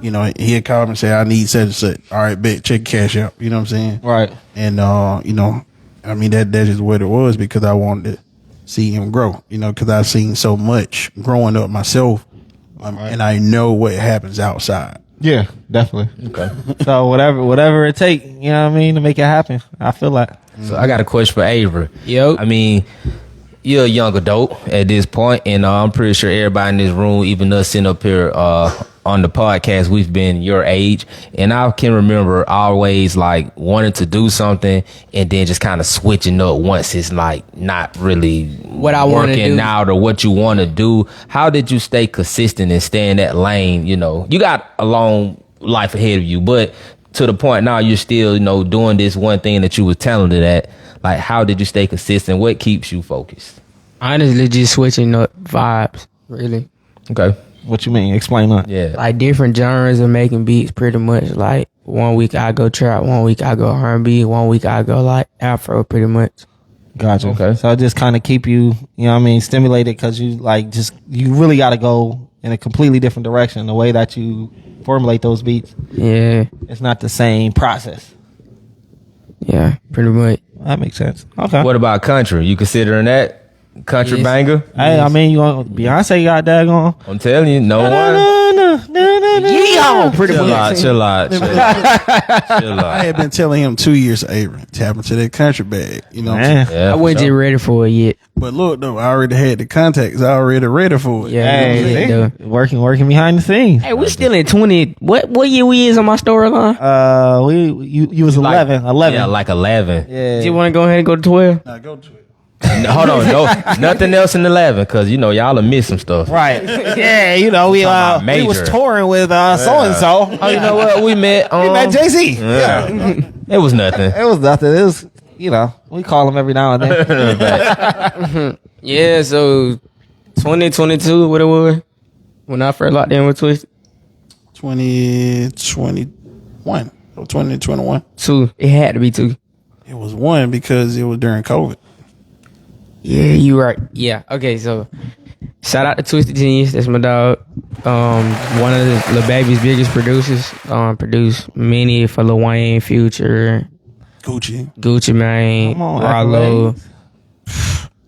you know, he'd call me and say, I need such and such. All right, bet, check cash out. You know what I'm saying? Right. And you know, I mean that's just what it was because I wanted to see him grow, you know, because I've seen so much growing up myself, and I know what happens outside. Yeah, definitely. Okay. So whatever it take, you know what I mean, to make it happen. I feel like. So I got a question for Avery. Yo. I mean, you're a young adult at this point, and I'm pretty sure everybody in this room, even us sitting up here on the podcast, we've been your age. And I can remember always like wanting to do something and then just kind of switching up once it's like not really What I wanna working do. out or what you want to do. How did you stay consistent and stay in that lane? You know, you got a long life ahead of you, but to the point now you're still, you know, doing this one thing that you were talented at. Like, how did you stay consistent? What keeps you focused? Honestly, just switching up vibes, really. Okay. What you mean? Explain that. Yeah. Like different genres of making beats, pretty much. Like 1 week I go trap, 1 week I go R&B, 1 week I go like Afro, pretty much. Gotcha. Okay. So it just kind of keep you, you know what I mean, stimulated because you you really got to go in a completely different direction. The way that you formulate those beats, Yeah. it's not the same process. Yeah, pretty much. That makes sense. Okay. What about country? You considering that country Yes. banger? Hey, I mean, you want Beyonce got that going? I'm telling you, no one. Yeah, pretty Chill out, much. chill out, chill out. Chill I out. had been telling him 2 years, Avery, tap into that country bag. You know what I'm saying? Man. Yeah, I wasn't for just sure. ready for it yet. But look, though, I already had the contacts. I already ready for it. Yeah, Hey, yeah. working behind the scenes. Hey, we still in 20. What year we is on my storyline? You was 11. 11. Yeah, like 11. Yeah. Do you want to go ahead and go to 12? Now go to it. No, hold on, no, nothing else in 11, because you know y'all have missed some stuff. Right. Yeah, you know, we Talking about we was major. touring with so and so. Oh, you know what? We met. We met Jay-Z. Yeah. It was nothing. It was nothing. It was, you know, we call him every now and then. Yeah, so 2022, what it was? When I first locked in with Twisted? 2021 or 2021. 2. It had to be 2. It was 1 because it was during COVID. Yeah, you right. Yeah. Okay, so shout out to Twisted Genius. That's my dog. One of the Lil Baby's biggest producers. Produced many for Lil Wayne, Future, Gucci Mane, Come on, Rollo. accolades.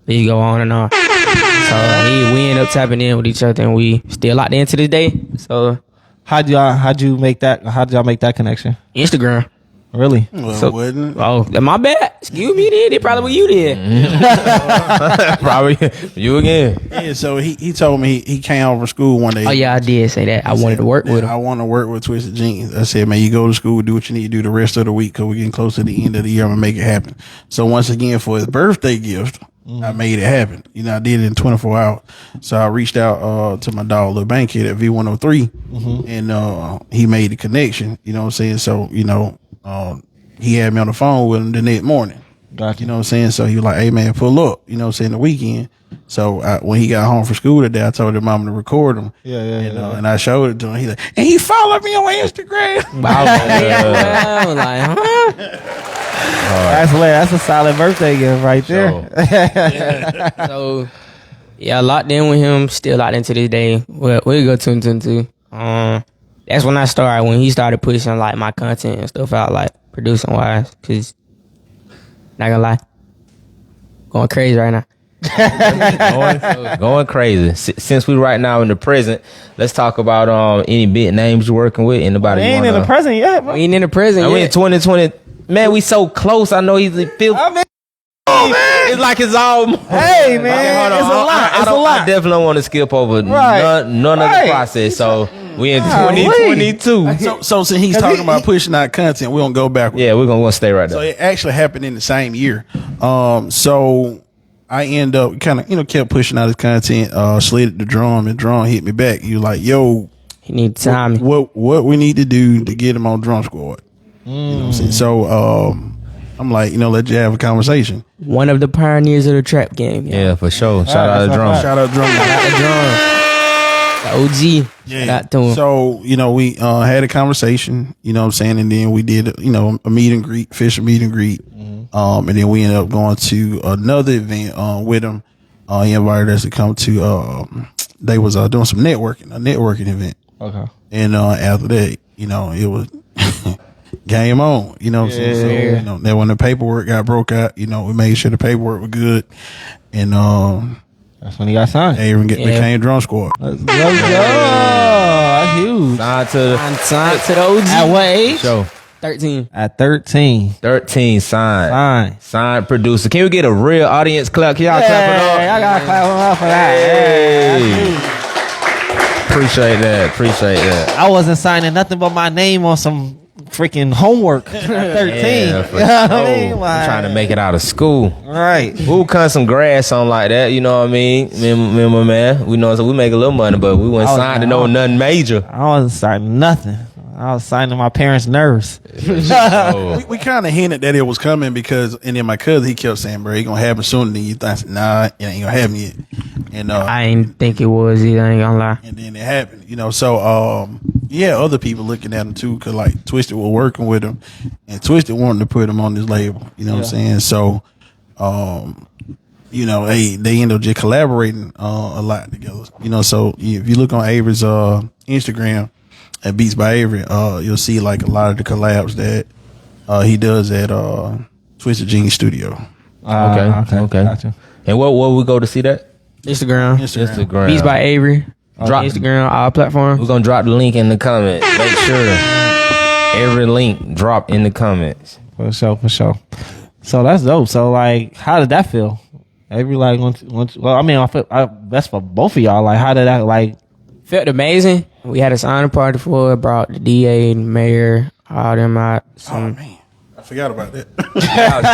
Then you go on and on. So we end up tapping in with each other, and we still locked in to this day. So How'd y'all make that connection? Instagram. Really? Well, So- it wasn't. Oh, my bad. Excuse me, then. It probably was you then. Probably you again. Yeah, so he told me he came over from school one day. Oh yeah, I did say that. I wanted to work with him. I want to work with Twisted Jeans. I said, man, you go to school, do what you need to do the rest of the week because we're getting close to the end of the year. I'm going to make it happen. So once again, for his birthday gift, I made it happen. You know, I did it in 24 hours. So I reached out to my dog, Lil Bankhead at V103, and he made the connection. You know what I'm saying? So, you know, he had me on the phone with him the next morning. Gotcha. You know what I'm saying? So he was like, hey, man, pull up. You know what I'm saying? The weekend. So when he got home from school today, I told his mom to record him. Yeah. And I showed it to him. He like, and he followed me on Instagram. I was like, huh? That's hilarious. That's a solid birthday gift right there. So, yeah, I locked in with him. Still locked in to this day. Well, we go 2022. That's when I started. When he started pushing like my content and stuff out, like producing wise. Cause not gonna lie, going crazy right now. Going crazy. Since we right now in the present, let's talk about any big names you're working with. Anybody? We ain't in the present yet, bro. We ain't in the present I mean, yet. 2020. Man, we so close. I know he's the fifth. I mean, It's like it's all. hey, man, Hold on. it's a lot. I It's a don't- lot. I definitely don't want to skip over Right. none of Right. the process. So we in Golly. 2022. So since he's talking about pushing out content, we're going to go backwards. Yeah, we're gonna stay right So there. it actually happened in the same year. So I end up kind of, kept pushing out his content, slid the drum, and drum hit me back. You like, yo, He need time. what we need to do to get him on drum squad. You know what I'm saying? So I'm like, let's just have a conversation. One of the pioneers of the trap game. Yeah, for sure. Shout out to that's Drum. Shout out drum. The OG. Shout out to him. So, we had a conversation, you know what I'm saying? And then we did, a meet and greet, official meet and greet. And then we ended up going to another event with him. He invited us to come to, they was doing some networking, a networking event. Okay. And after that, it was game on, you know what I'm saying? So, then when the paperwork got broke out, we made sure the paperwork was good. And That's when he got signed. Aaron became drum squad. Let's go. That's huge. Signed to the Signed to the OG. At what age? show. 13. At 13. 13 signed. Fine. Signed producer. Can we get a real audience clap? Can y'all clap it up? I gotta clap him up for that. Hey. Appreciate that. Appreciate that. I wasn't signing nothing but my name on some freaking homework. 13. Yeah, for You know what I sure. mean? I'm Like, trying to make it out of school. right. We'll cut some grass on like that, you know what I mean? Me and my man. We know so we make a little money, but we weren't Oh, signed to no. know nothing major. I wasn't signing nothing. I was signing my parents' nerves. Oh. We kind of hinted that it was coming because, and then my cousin, he kept saying, bro, it going to happen sooner than you think. I said, nah, it ain't going to happen yet. And, I ain't think it was either. I ain't gonna lie. and then it happened, so, other people looking at him too, cause like Twisted was working with him and Twisted wanted to put him on this label, you know what I'm saying? So, they end up just collaborating, a lot together, so if you look on Avery's, Instagram at Beats by Avery, you'll see like a lot of the collabs that, He does at Twisted Genius Studio. Okay. Gotcha. And where we go to see that? Instagram. Beats by Avery. Drop Instagram, all platforms. We're gonna drop the link in the comments. Make sure every link drop in the comments. For sure. So that's dope. So like, how did that feel? Every like once well, I mean, that's for both of y'all. Like, how did that like? Felt amazing. We had a signing party for it. Brought the DA and the mayor, all them out. Oh man, I forgot about that.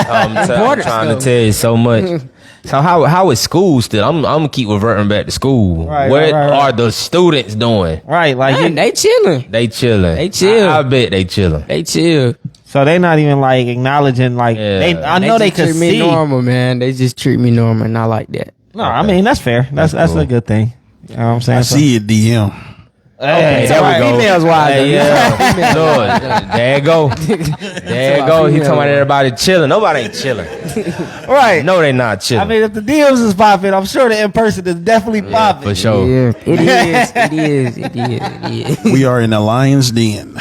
I'm trying to tell you so much. So how is school still? I'm gonna keep reverting back to school. Right, what right. are the students doing? Right, like Man, they chilling. They chilling. They chill. I bet they chilling. They chill. so they not even like acknowledging like I know they just could treat me see. normal, man. They just treat me normal, not like that. No, I mean that's fair. That's cool. a good thing. You know what I'm saying? I see it DM. Hey, there we go. Emails wise. Hey, yeah. Lord, there you go. There you go. He talking about everybody chilling. Nobody ain't chilling. Right. No, they not chilling. I mean, if the DMs is popping, I'm sure the in person is definitely popping. for sure. Yeah, it is. We are in the lion's den.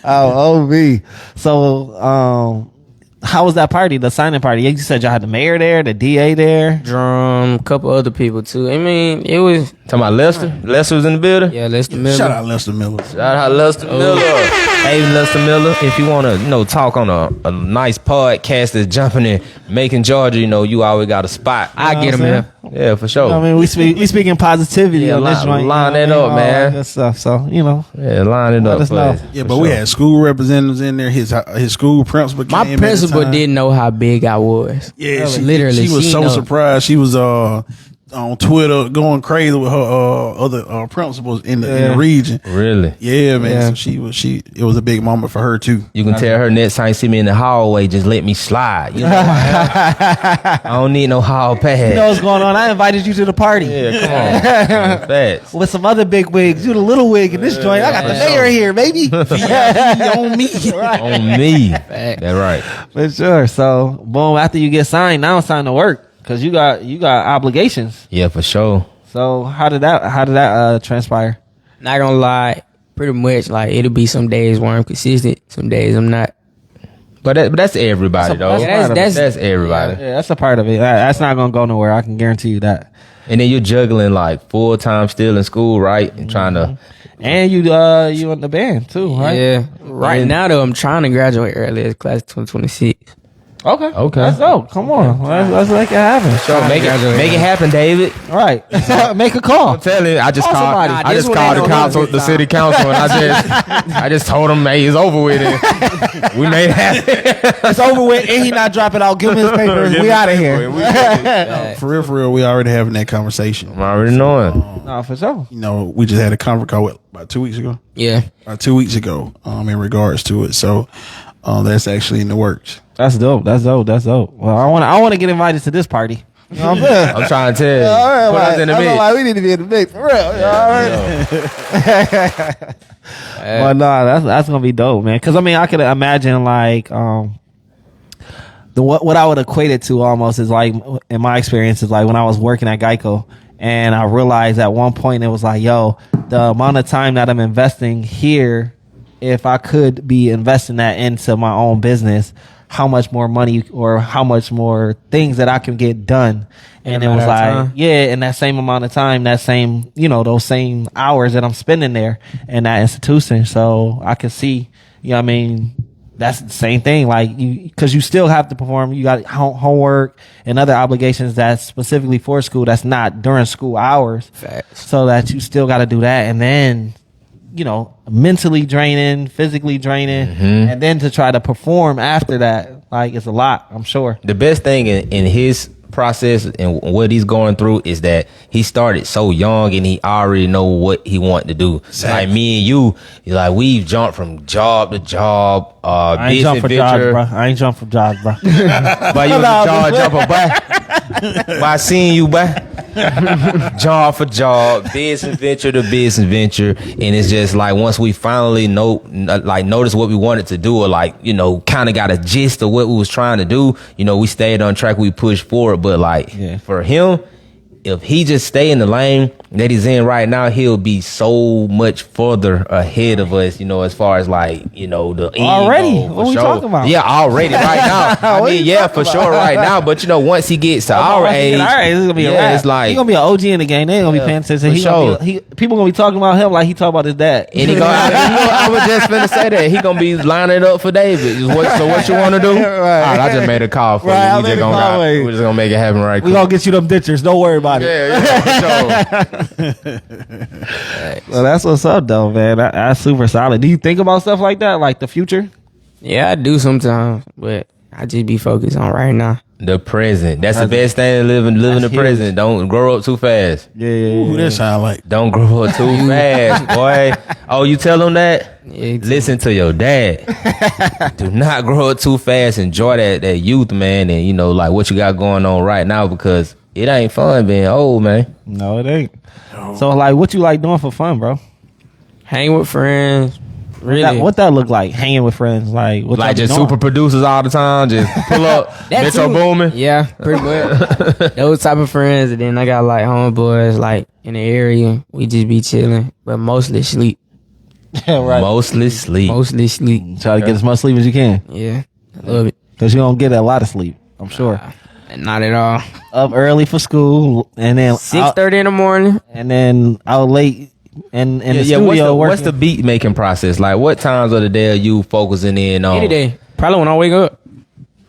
Oh, OB. So, how was that party? The signing party? You said y'all had the mayor there, the DA there. Drum, couple other people too. I mean, it was Talking about Lester. Lester was in the building. yeah. Lester Miller. Shout out Lester Miller. Shout out Lester Miller. Hey, Lester Miller, if you want to, talk on a nice podcast that's jumping in Macon, Georgia, you always got a spot. I get him here. Yeah, for sure. I mean, we speaking positivity Yeah, on this joint. line you that know, up, all man. that good stuff. So Yeah, line it Let up us for know. us. Yeah, For but we sure. had school representatives in there. His school principal came My at the principal time. didn't know how big I was. Yeah, she literally. She was so know. surprised. She was on Twitter going crazy with her other principals in the region. Really? Yeah, man. Yeah. So it was a big moment for her too. You can tell her next time you see me in the hallway, just let me slide. You know, I don't need no hall pass. you know what's going on? I invited you to the party Yeah, come on. Facts. with some other big wigs. You the little wig in this joint. I got the mayor here, baby. On me. On me. That's right. For sure. So boom, after you get signed, now it's time to work because you got obligations. Yeah, for sure. So how did that transpire? Not gonna lie, pretty much like it'll be some days where I'm consistent, some days I'm not. But that's everybody, though. That's everybody. Yeah, that's a part of it. That's not gonna go nowhere. I can guarantee you that. And then you're juggling like full time still in school, right? And trying to. And you in the band too, right? Yeah. Right now though, I'm trying to graduate early. It's class 2026. Okay. Okay. That's dope. Come on. Let's make it happen. So make it happen, David. All right. Make a call. I'm telling you, I just Call called. somebody. I just called the council, the city council, and I just told them, hey, it's over with it. We made it happen. It's over with, and he not dropping out. Give him his papers. We out of here. For real, we already having that conversation. I'm already knowing. No, for sure. We just had a conference call about 2 weeks ago. Yeah. About 2 weeks ago, in regards to it. So that's actually in the works. That's dope. Well, I want to get invited to this party. You know what I'm saying? I'm trying to tell you. All right, Put us in the mix. we need to be in the mix for real. All right. But no, that's gonna be dope, man. Because I mean, I could imagine like what I would equate it to almost is like in my experience is like when I was working at Geico and I realized at one point it was like, yo, the amount of time that I'm investing here, if I could be investing that into my own business, how much more money or how much more things that I can get done. And it was like, yeah, in that same amount of time, that same, those same hours that I'm spending there in that institution. So I can see, I mean, that's the same thing. Like cause you still have to perform. You got homework and other obligations that's specifically for school. That's not during school hours. Facts. So that you still got to do that. And then, mentally draining, physically draining, and then to try to perform after that, like it's a lot, I'm sure. The best thing in his process and what he's going through is that he started so young and he already know what he wanted to do. Like me and you, like we've jumped from job to job. I ain't jump for jobs, bro. I ain't jump for jobs, bro. But you was a job jumper, boy. By seeing you, boy. Job for job, business venture to business venture, and it's just like once we finally notice what we wanted to do, or like kind of got a gist of what we was trying to do. We stayed on track, we pushed forward, but for him, if he just stay in the lane that he's in right now, he'll be so much further ahead of us, you know, as far as like, you know, the Already? ego, What we talking about? Yeah, already right now. I What mean, you yeah, talking for sure right now. But you know, once he gets to our age, all right, this is gonna be a yeah, rap. it's like He gonna be an OG in the game. They ain't gonna be paying attention. for He gonna be, people gonna be talking about him like he talking about his dad. and he I was just finna say that he gonna be lining up for David. So what you want to do? Right. All right, I just made a call for Right, I you. made a call for you. We're just gonna make it happen right We quick. gonna get you them ditchers. Don't worry about it. Yeah, for sure. Well, that's what's up, though, man. That's super solid. Do you think about stuff like that, like the future? Yeah, I do sometimes, but I just be focused on right now. The present. That's the best thing. Living the huge. present. Don't grow up too fast. Yeah. Who that sound like? Don't grow up too fast, boy. Oh, you tell them that? Yeah, Listen to your dad. Do not grow up too fast. Enjoy that youth, man, and you know, like what you got going on right now, because it ain't fun being old, man. No, it ain't. So, like, what you like doing for fun, bro? hang with friends. Really, What that look like? Hanging with friends, like what? Like y'all be just doing? super producers all the time, just pull up, That Metro too. booming. Yeah, pretty much. Those type of friends, and then I got like homeboys like in the area. We just be chilling, but mostly sleep. Yeah, right. Mostly sleep. Mostly sleep. Try to get as much sleep as you can, Yeah, I love it. because you don't get a lot of sleep. I'm sure. Not at all. Up early for school, and then 6:30 in the morning. and then out late in the What's studio what's the working. beat making process? Like, what times of the day are you focusing in on? Any day. Probably when I wake up.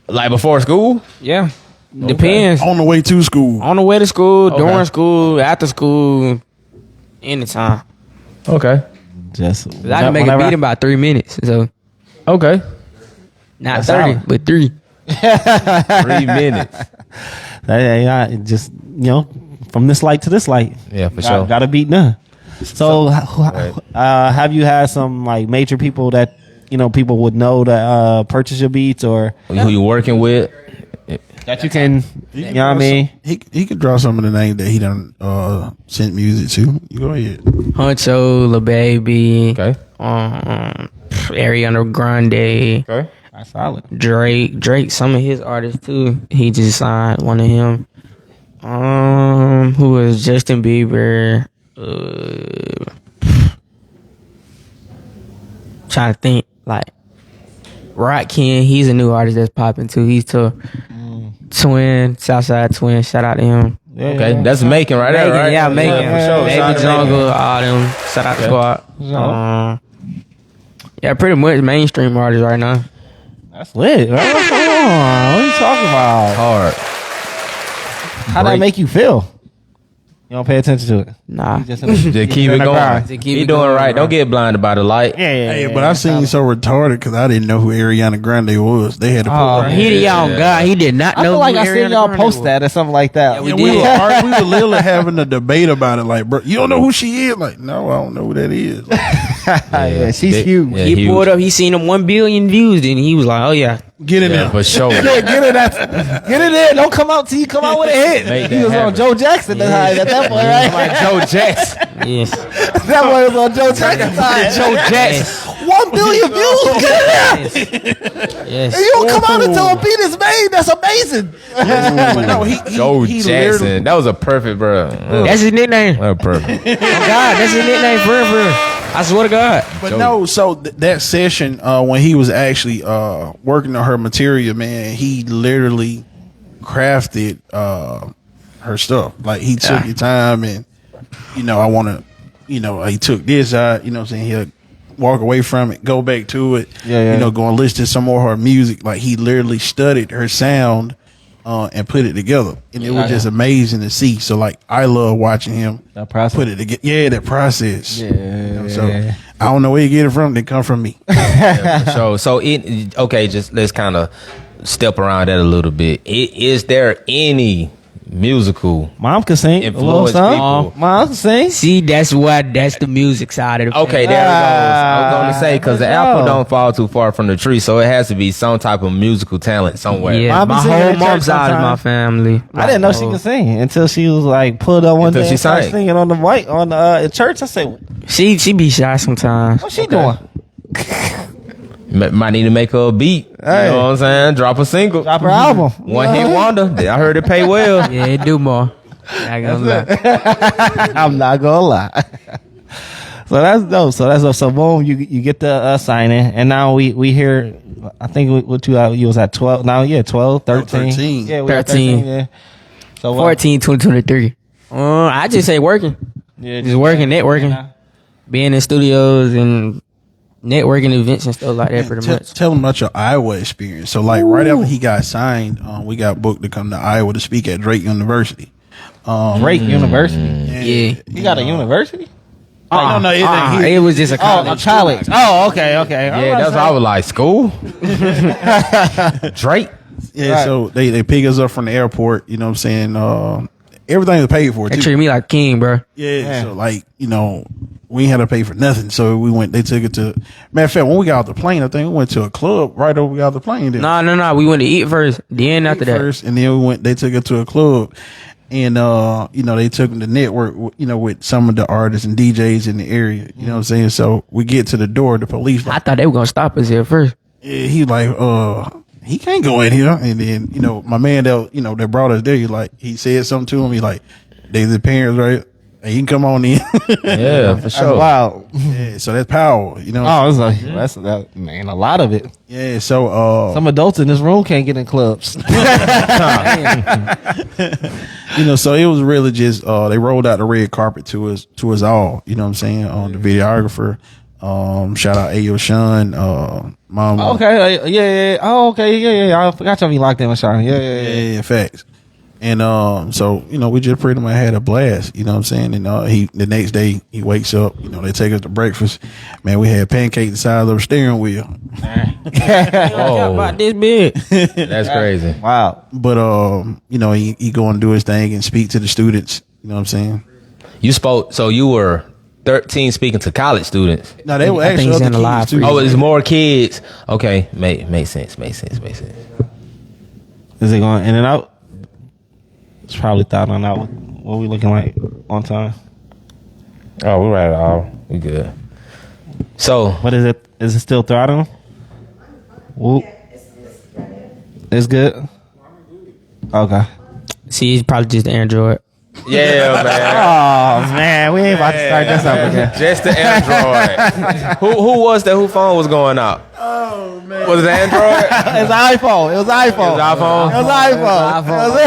Like before school? Yeah. Depends. On the way to school. On the way to school, Okay. during school, after school, anytime. Okay. Just 'Cause I can make a whenever beat in about 3 minutes. So Okay. not That's 30, solid. but 3. 3 minutes. just from this light to this light. Yeah, for sure. Got to beat done. So, have you had some like major people that people would know that purchase your beats, or Who you working with? that you can, He you know what I mean? He could draw some of the names that he done sent music to. You go ahead. Huncho, Lil Baby, Okay. Ariana Grande, Okay. That's solid. Drake, some of his artists too. He just signed one of him. Who was Justin Bieber? Trying to think, like Rakim. He's a new artist that's popping too. He's to Twin, Southside Twin. Shout out to him. Okay. That's making right there, Megan, right? yeah, Megan, for sure. Shout out Baby to Megan. Jungle, all them. Shout out to Squad. Yeah, pretty much mainstream artists right now. That's lit. Right? Come on. What are you talking about? Hard. How that Great. make you feel? You don't pay attention to it. Nah. You just Just keep it going. Just keep He it doing going, right. bro. Don't get blinded by the light. Yeah. Hey, but I seen you so retarded because I didn't know who Ariana Grande was. They had to put Oh, her. He y'all God. He did not I know. feel like who I seen Ariana y'all Grande post was. that or something like that. Yeah, we Yeah, did. we were literally having a debate about it. Like, bro, you don't know who she is? Like, no, I don't know who that is. Like, Yeah, she's Big- huge. yeah, He huge. pulled up. He seen them 1 billion views. Then he was like, "Oh yeah, get in Yeah, there. for sure. Get it in. Don't come out till you come out with a hit. Make He that was on happen. Joe Jackson at that point, right? Like Joe Jackson. yes, That boy was on Joe Jackson. Joe Jackson. 1 billion views. Get it in. yes." And you don't come out until a beat is made. That's amazing. But no, Joe he Jackson. literally. That was a perfect, bro. That's his nickname. Oh Perfect. God, that's his nickname for real. I swear to God. But no, so that session when he was actually working on her material, man, he literally crafted her stuff. Like he took his time, and I want to, he took this out. You know, what I'm saying he'll walk away from it, go back to it. Yeah. Go and listen to some more of her music. Like he literally studied her sound and put it together, and it was just amazing to see. So like, I love watching him That process. put it together. Yeah, that process. Yeah. So I don't know where you get it from. They come from me. So just let's kind of step around that a little bit. Is there any musical Mom can sing. A little influence something. people? Mom can sing. See, that's the music side of the Okay, there it goes. I was going to say, because the let's apple go. don't fall too far from the tree, so it has to be some type of musical talent somewhere. Yeah, Mom be my singing whole in church mom's side of my sometimes. family. I didn't know she could sing until she was like pulled up one Until day she and started sang. singing on the mic on in church. I said, She be shy sometimes. "What's she doing?" Might need to make her a beat. Hey. You know what I'm saying? Drop a single. Drop her album. One hit wonder. I heard it pay well. Yeah, it do more. Not gonna lie. I'm not gonna lie. So that's dope. So boom, you get the signing, and now we hear. I think what you was at 12. Now 12, 13. 13. Yeah, we at 13. Yeah. So 14, 2023. I just say working. Yeah, Just working, networking. Being in studios and networking events and stuff like that, pretty much. Tell them about your Iowa experience. So, like, right after he got signed, we got booked to come to Iowa to speak at Drake University. Drake University. Yeah. You got a university? No, It was just a college. A college. Oh, okay. Yeah, that's why I was like, school? Drake? Yeah, Right. so they pick us up from the airport, you know what I'm saying? Everything was paid for, They too. treat me like king, bro. Yeah, so like, we ain't had to pay for nothing. So they took it to, matter of fact, when we got off the plane, I think we went to a club right over we got off the plane. Then. No. We went to eat first. Then after that. First, and then they took it to a club. And, they took them to network, with some of the artists and DJs in the area. You know what I'm saying? So we get to the door, the police, I thought they were gonna stop us here first. he like, he can't go in here. And then, my man that brought us there, he said something to him. He like, they the parents, right? Hey, you can come on in. Yeah, for sure. Wow. Yeah, so that's power, Oh, it's like that's man, a lot of it. Yeah, so Some adults in this room can't get in clubs. so it was really just they rolled out the red carpet to us all. You know what I'm saying? The videographer, shout out Ayo Shun, mama. Okay, yeah. Oh, okay, yeah. I forgot y'all be locked in with Sean. Yeah. Facts. And so we just pretty much had a blast. You know what I'm saying? And the next day he wakes up. They take us to breakfast. Man, we had pancakes the size of a steering wheel. Oh, about this big. That's crazy. Wow. But he go and do his thing and speak to the students. You know what I'm saying? You spoke, so you were 13 speaking to college students. No, they were I think actually he's other in the live kids too. free. Oh, it's more kids. Okay, makes sense. Is it going in and out? It's probably thought on out. What we looking like on time? Oh, we're right at all. We good. So, What is it? Is it still throttling? Whoop. It's good. Okay. See, it's probably just the Android. yeah, man. Oh man, we ain't about to start this up again. Just the Android. Who was that? Whose phone was going out? Oh man. Was it Android? It's iPhone. It was iPhone. It was iPhone? It was iPhone.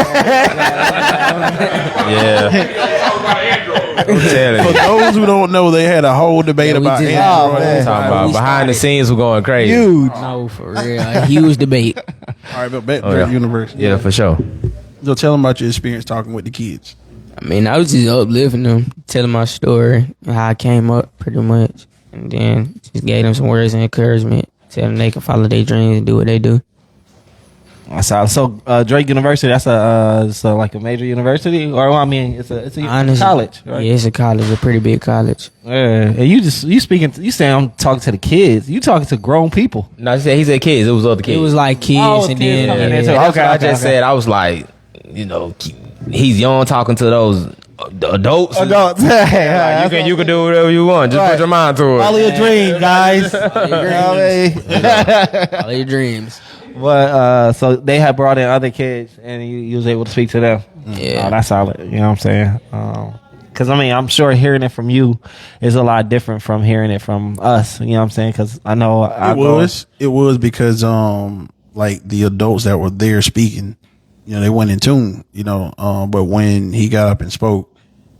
Yeah. I'm telling For you. those who don't know, they had a whole debate Yeah, we about just- Android. Oh, man. Talking about behind the scenes were going crazy. Huge. No, for real. A huge debate. All right, but back Oh, to yeah. University. Yeah, for sure. So tell them about your experience talking with the kids. I mean, I was just uplifting them, telling my story, how I came up pretty much. And then just gave them some words of encouragement, telling them they can follow their dreams and do what they do. So Drake University, that's so like a major university, or I mean, it's a Honestly, college, right? Yeah, it's a college, a pretty big college. Yeah. And you saying I'm talking to the kids. You talking to grown people. No, he said kids. It was other kids. It was like kids, Oh, and kids then coming in Yeah, too. that's Okay, what I okay, just okay. said. I was like, he's young talking to those adults. Adults. Like, you can do whatever you want. Just Right. put your mind to it. Follow your dream, guys. all your dreams. But so they had brought in other kids, and you was able to speak to them. Yeah. Oh, that's solid. You know what I'm saying? Because I mean, I'm sure hearing it from you is a lot different from hearing it from us. You know what I'm saying? Because I know It was because like the adults that were there speaking, they went in tune. But when he got up and spoke,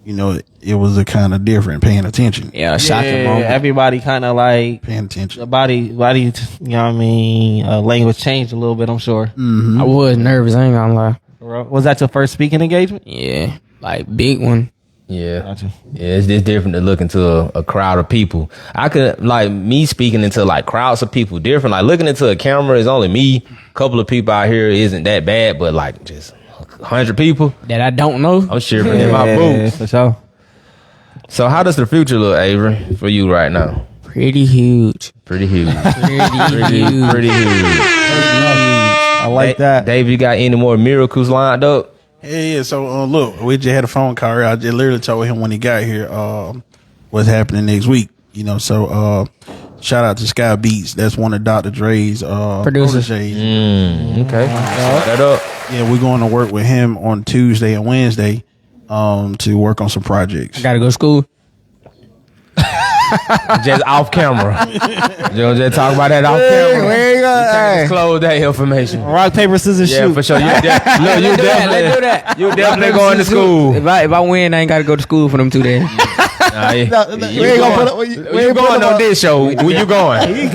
it was a kind of different, paying attention. Yeah, a shocking moment. everybody kind of like Paying attention. the body. You know what I mean? Language changed a little bit. I'm sure. I was nervous, I ain't gonna lie. Was that your first speaking engagement? Yeah, like big one. Yeah. Gotcha. Yeah, it's just different to look into a crowd of people. I could, like, me speaking into, like, crowds of people different. Like, looking into a camera is only me. A couple of people out here isn't that bad, but, like, just 100 people, That I don't know. I'm shivering in my boots. for sure. So how does the future look, Avery, for you right now? Pretty huge. Pretty huge. Pretty huge. Pretty huge. I like that. Dave, you got any more miracles lined up? Yeah. So look, we just had a phone call. I just literally told him when he got here what's happening next week. So shout out to Sky Beats. That's one of Dr. Dre's Producers. proteges. Okay. Start that up. Yeah, we're going to work with him on Tuesday and Wednesday. to work on some projects. Gotta go to school. Just off camera. Just talk about that off camera. Where you go? Disclose that information. Rock, paper, scissors, Yeah, shoot. for sure. Let's do that. You definitely going to school. If I win, I ain't gotta go to school for them 2 days. Nah, we ain't gonna put up. We you ain't going put on up- this show? Where you going? You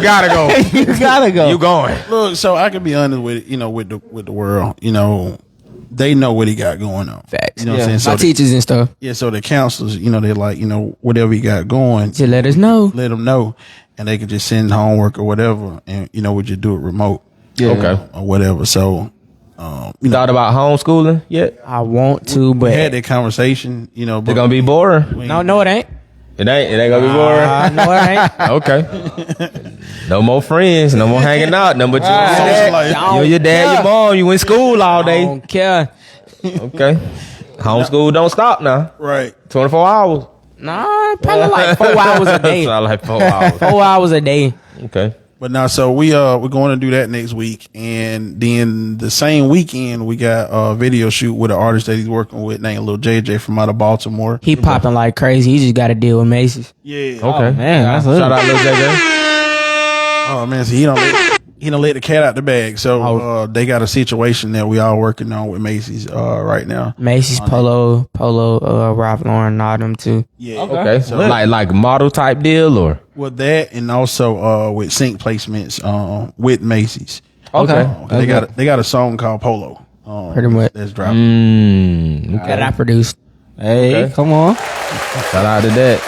gotta go. You gotta go. You going? Look, so I can be honest with with the world. They know what he got going on. Facts. You know what I'm saying? So My teachers and stuff. so the counselors, they're like, whatever he got going, Just let us know. let them know, and they can just send homework or whatever, and we just do it remote. Okay. Or whatever. So, You thought about homeschooling yet? I want to, we but had that conversation. But It's gonna be boring. no, it ain't. It ain't gonna be boring. No, it ain't. Okay. No more friends. No more hanging out. No more you, Socialize. your dad, your mom. You in school all I day. don't care. Okay. Homeschool don't stop now. Right. 24 hours. Nah, probably like 4 hours a day. Sound like 4 hours. 4 hours a day. Okay. But now, so we're going to do that next week, and then the same weekend we got a video shoot with an artist that he's working with named Lil JJ from out of Baltimore. He popping like crazy. He just got to deal with Macy's. Yeah. Okay. Man, that's Shout out Lil JJ. Oh man, so he don't let the cat out the bag. So they got a situation that we all working on with Macy's right now. Macy's, Polo, Ralph Lauren, and all them too. Yeah. Okay. So like model type deal or? with that, and also with sync placements with Macy's. Okay. They got a song called Polo. Pretty much. That's dropping. That I produced. Hey, Okay. come on. Shout out to that.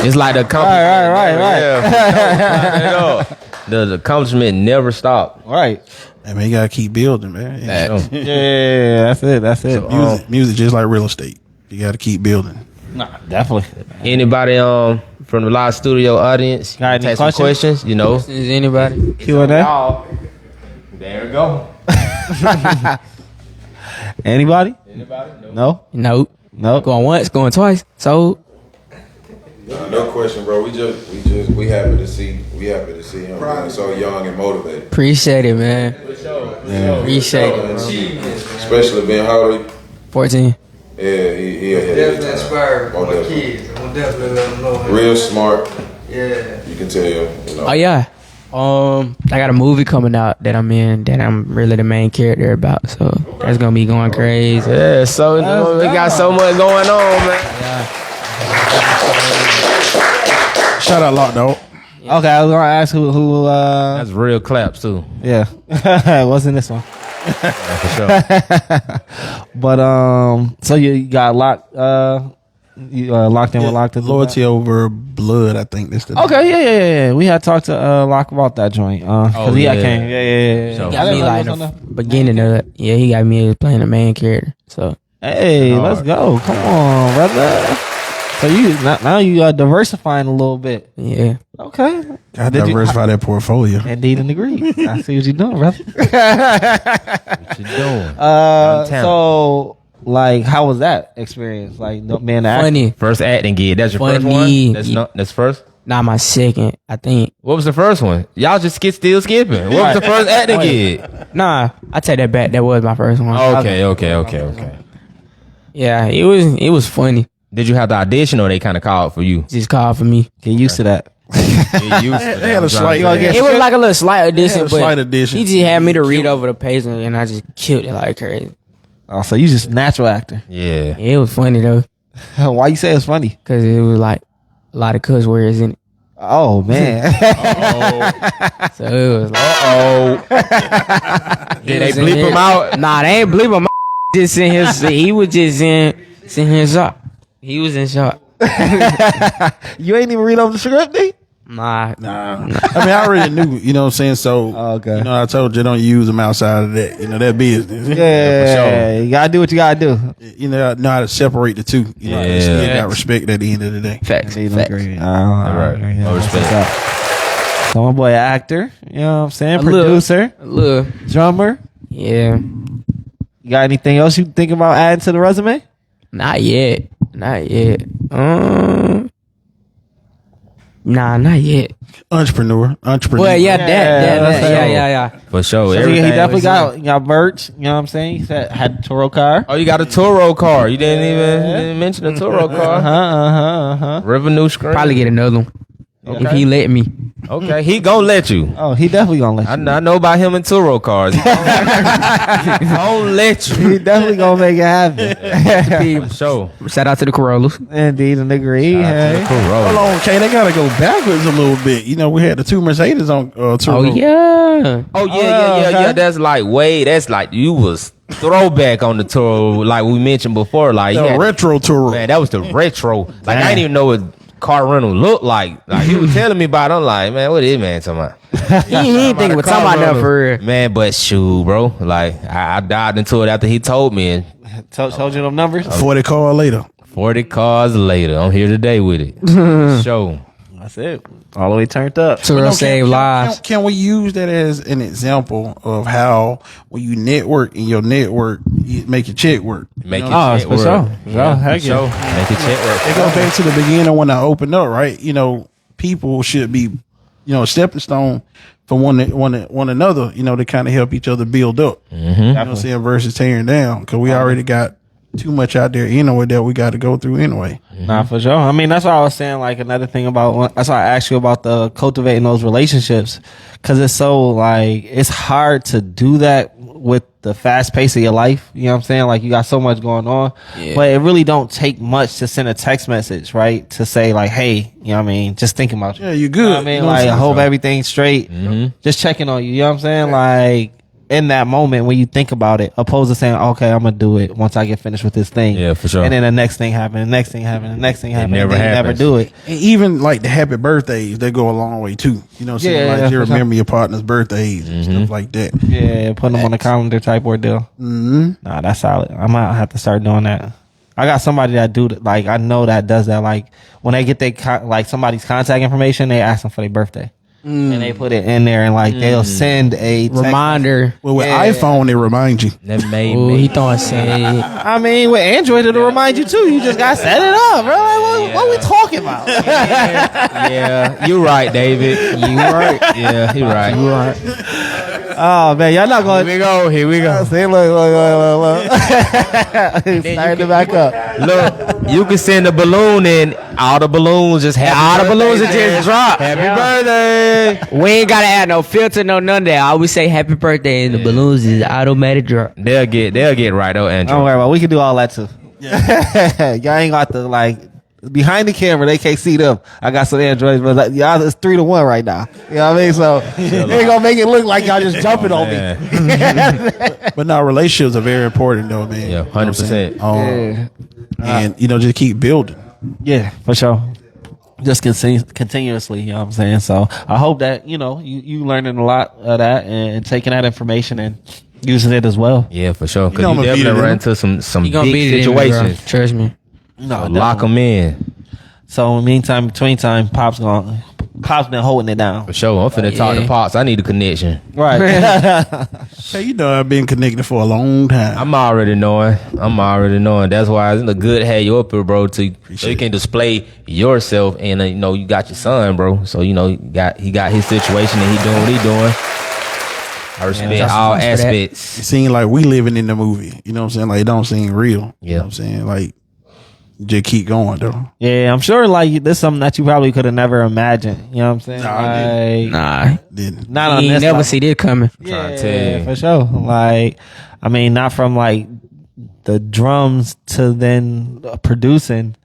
It's like the accomplishment. Right. Yeah. The accomplishment never stop. Right. I mean, you gotta keep building, man. Yeah, that's it. Music just like real estate. You gotta keep building. Nah, definitely. Anybody from the live studio audience? Got any take some questions? Is anybody? Q&A. There we go. Anybody? No. Nope. No. Going once, going twice. So No question, bro. We happy to see him being so young and motivated. appreciate it, man. Appreciate it. Especially being how old are you? 14. Yeah, he ahead of Definitely his time. inspired Oh, my definitely. kids. I'm gonna definitely let them know. Real smart. Yeah. You can tell. Oh yeah. I got a movie coming out that I'm in that I'm really the main character about. So that's gonna be going crazy. Yeah, so we got so much going on, man. Shout out Lock Dog. Okay, I was gonna ask who That's real claps too. yeah. What's in this one? For sure. But so you got locked locked in with locked in Loyalty over blood, I think that's the Okay, yeah. We had talked to Lock about that joint. Cause yeah. came. Yeah. So- He got me like in the beginning of it. Yeah, he got me as playing the main character. So Hey, let's go. Come on, brother. So you now you diversifying a little bit. yeah. Okay. gotta Did you- diversify that portfolio. Indeed and agree. I see what you're doing, brother. What you doing? So like, how was that experience? Like, being the actor? Funny. First acting gig. That's your first Funny. one? That's first? Not my second, I think. What was the first one? Y'all just still skipping. What was the first acting gig? Nah, I take that back. That was my first one. Okay. Yeah, it was funny. Did you have to audition or they kind of called for you? Just called for me. Get used to that. Get used to that. They had a slight- It was like a little slight addition, but slight addition. he just had me to read over the page and I just killed it like crazy. Oh, so you just natural actor. Yeah. It was funny though, Why you say it's funny? cause it was like a lot of cuss words in it. Oh man. So it was like, Did they bleep him out? Nah, they ain't bleep him out. Just in his, he was just in shock. He was in shock. You ain't even read over the script, D? Nah, I mean, I already knew, you know what I'm saying? So, Okay. I told you don't use them outside of that, that business. Yeah, you gotta do what you gotta do. Know how to separate the two. You know, Yeah. still got respect at the end of the day. facts. Indeed, facts. agree. Right. No respect. So my boy, actor. You know what I'm saying? A little. Producer, Look, drummer. yeah, You got anything else you think about adding to the resume? not yet. Nah, not yet. Entrepreneur. Well, yeah, yeah. For sure. So he Everything definitely was- got merch. You know what I'm saying? He said had the Toro car. Oh, you got a Turo car. You didn't mention the Turo car. Revenue screen. Probably get another one if he let me. Okay, he gonna let you. Oh, he definitely gonna let you. I know about him and Turo cars. He gonna let you. He definitely gonna make it happen. For sure. Shout out to the Corollas. Indeed, and agree. Hey. Hold on, okay, they gotta go backwards a little bit. You know, we had the 2 Mercedes on Turo. Oh yeah. Oh yeah. okay. That's like that's like you was throwback on the Turo, like we mentioned before. Like The you had- retro Turo. man, that was the retro. Like I didn't even know what car rental looked like. Like he was telling me about it. I'm like, man, what is man talking about? He ain't thinking with Car somebody rental. for real. Man, but shoot, bro. Like I dived into it after he told me, and Told you them numbers. 40 car later. 40 cars later, I'm here today with it. Show. That's it. All the way turned up. To No, save lives. Can we use that as an example of how when you network in your network, you make your check work? Make it Oh, check for work. sure. For sure. Heck for sure. yeah. Make it check work. It goes back to the beginning when I opened up, right? You know, people should be, stepping stone for one another, to kind of help each other build up. You know what I'm saying? Versus tearing down, because we already got too much out there anyway that we got to go through anyway. Nah, for sure. I mean, that's why I was saying, like, another thing about, that's why I asked you about the cultivating those relationships. Cause it's so, like, it's hard to do that with the fast pace of your life. You know what I'm saying? Like, you got so much going on, but it really don't take much to send a text message, right? To say like, hey, you know what I mean? Just thinking about you. Yeah, you good. You know what I mean? You know what I'm Like, I saying? hope everything's straight. Just checking on you. You know what I'm saying? Like, in that moment when you think about it, opposed to saying, okay, I'm gonna do it once I get finished with this thing. Yeah, for sure. And then the next thing happened, the next thing happened, the next thing happened. never and then you never happens. do it. And even like the happy birthdays, they go a long way too. You know what I'm saying? Yeah, Like yeah, you for sure. remember your partner's birthdays and stuff like that. Yeah, putting them on the calendar type ordeal. Nah, that's solid. I might have to start doing that. I got somebody that do that, like I know that does that. Like when they get like somebody's contact information, they ask them for their birthday, and they put it in there, and like they'll send a text. Reminder. Well, with Yeah. iPhone, it reminds you. That made Ooh, me. he throwing shade. I mean, with Android, it'll remind you too. You just gotta set it up, bro. Like, what we talking about? Yeah, you right, David. You right. Yeah, you right. You right. Oh man, y'all not going. Here we go. See, look. Starting to back up. Look, you can send a balloon in. All the balloons just have all the balloons that birthday, just drop. Happy Yeah. birthday. We ain't gotta add no filter, no none of that. I always say happy birthday and the balloons is automatic drop. They'll get right though, Andrew. Don't worry about it. We can do all that too. Y'all ain't got to like behind the camera. They can't see them. I got some Androids, but like, y'all it's 3-1 right now. You know what I mean? So they ain't gonna make it look like y'all just jumping on me. But now relationships are very important though, man. Yeah, 100%. And just keep building. Yeah, for sure. Just continuously, you know what I'm saying? So I hope that, you learning a lot of that and taking that information and using it as well. Yeah, for sure. Because You know you I'ma beat definitely it, run man. into some You gonna big beat it in me, bro. situations. Trust me. No, Lock them in. So between time, Pop's been holding it down. For sure. I'm finna talk to Yeah. Pops. I need a connection. Right. Hey, I've been connected for a long time. I'm already knowing. That's why it's good to have you up here, bro. So you can display yourself, and you got your son, bro. So he got his situation, and he doing what he doing. I respect all for that. aspects. It seems like we living in the movie. You know what I'm saying? Like it don't seem real. You know what I'm saying? Like just keep going though. Yeah, I'm sure like this is something that you probably could have never imagined. You know what I'm saying? Nah, I Like, Nah. Didn't. not on You this ain't never level. see this coming. Trying to tell you. For sure. Like, I mean, not from like the drums to then producing,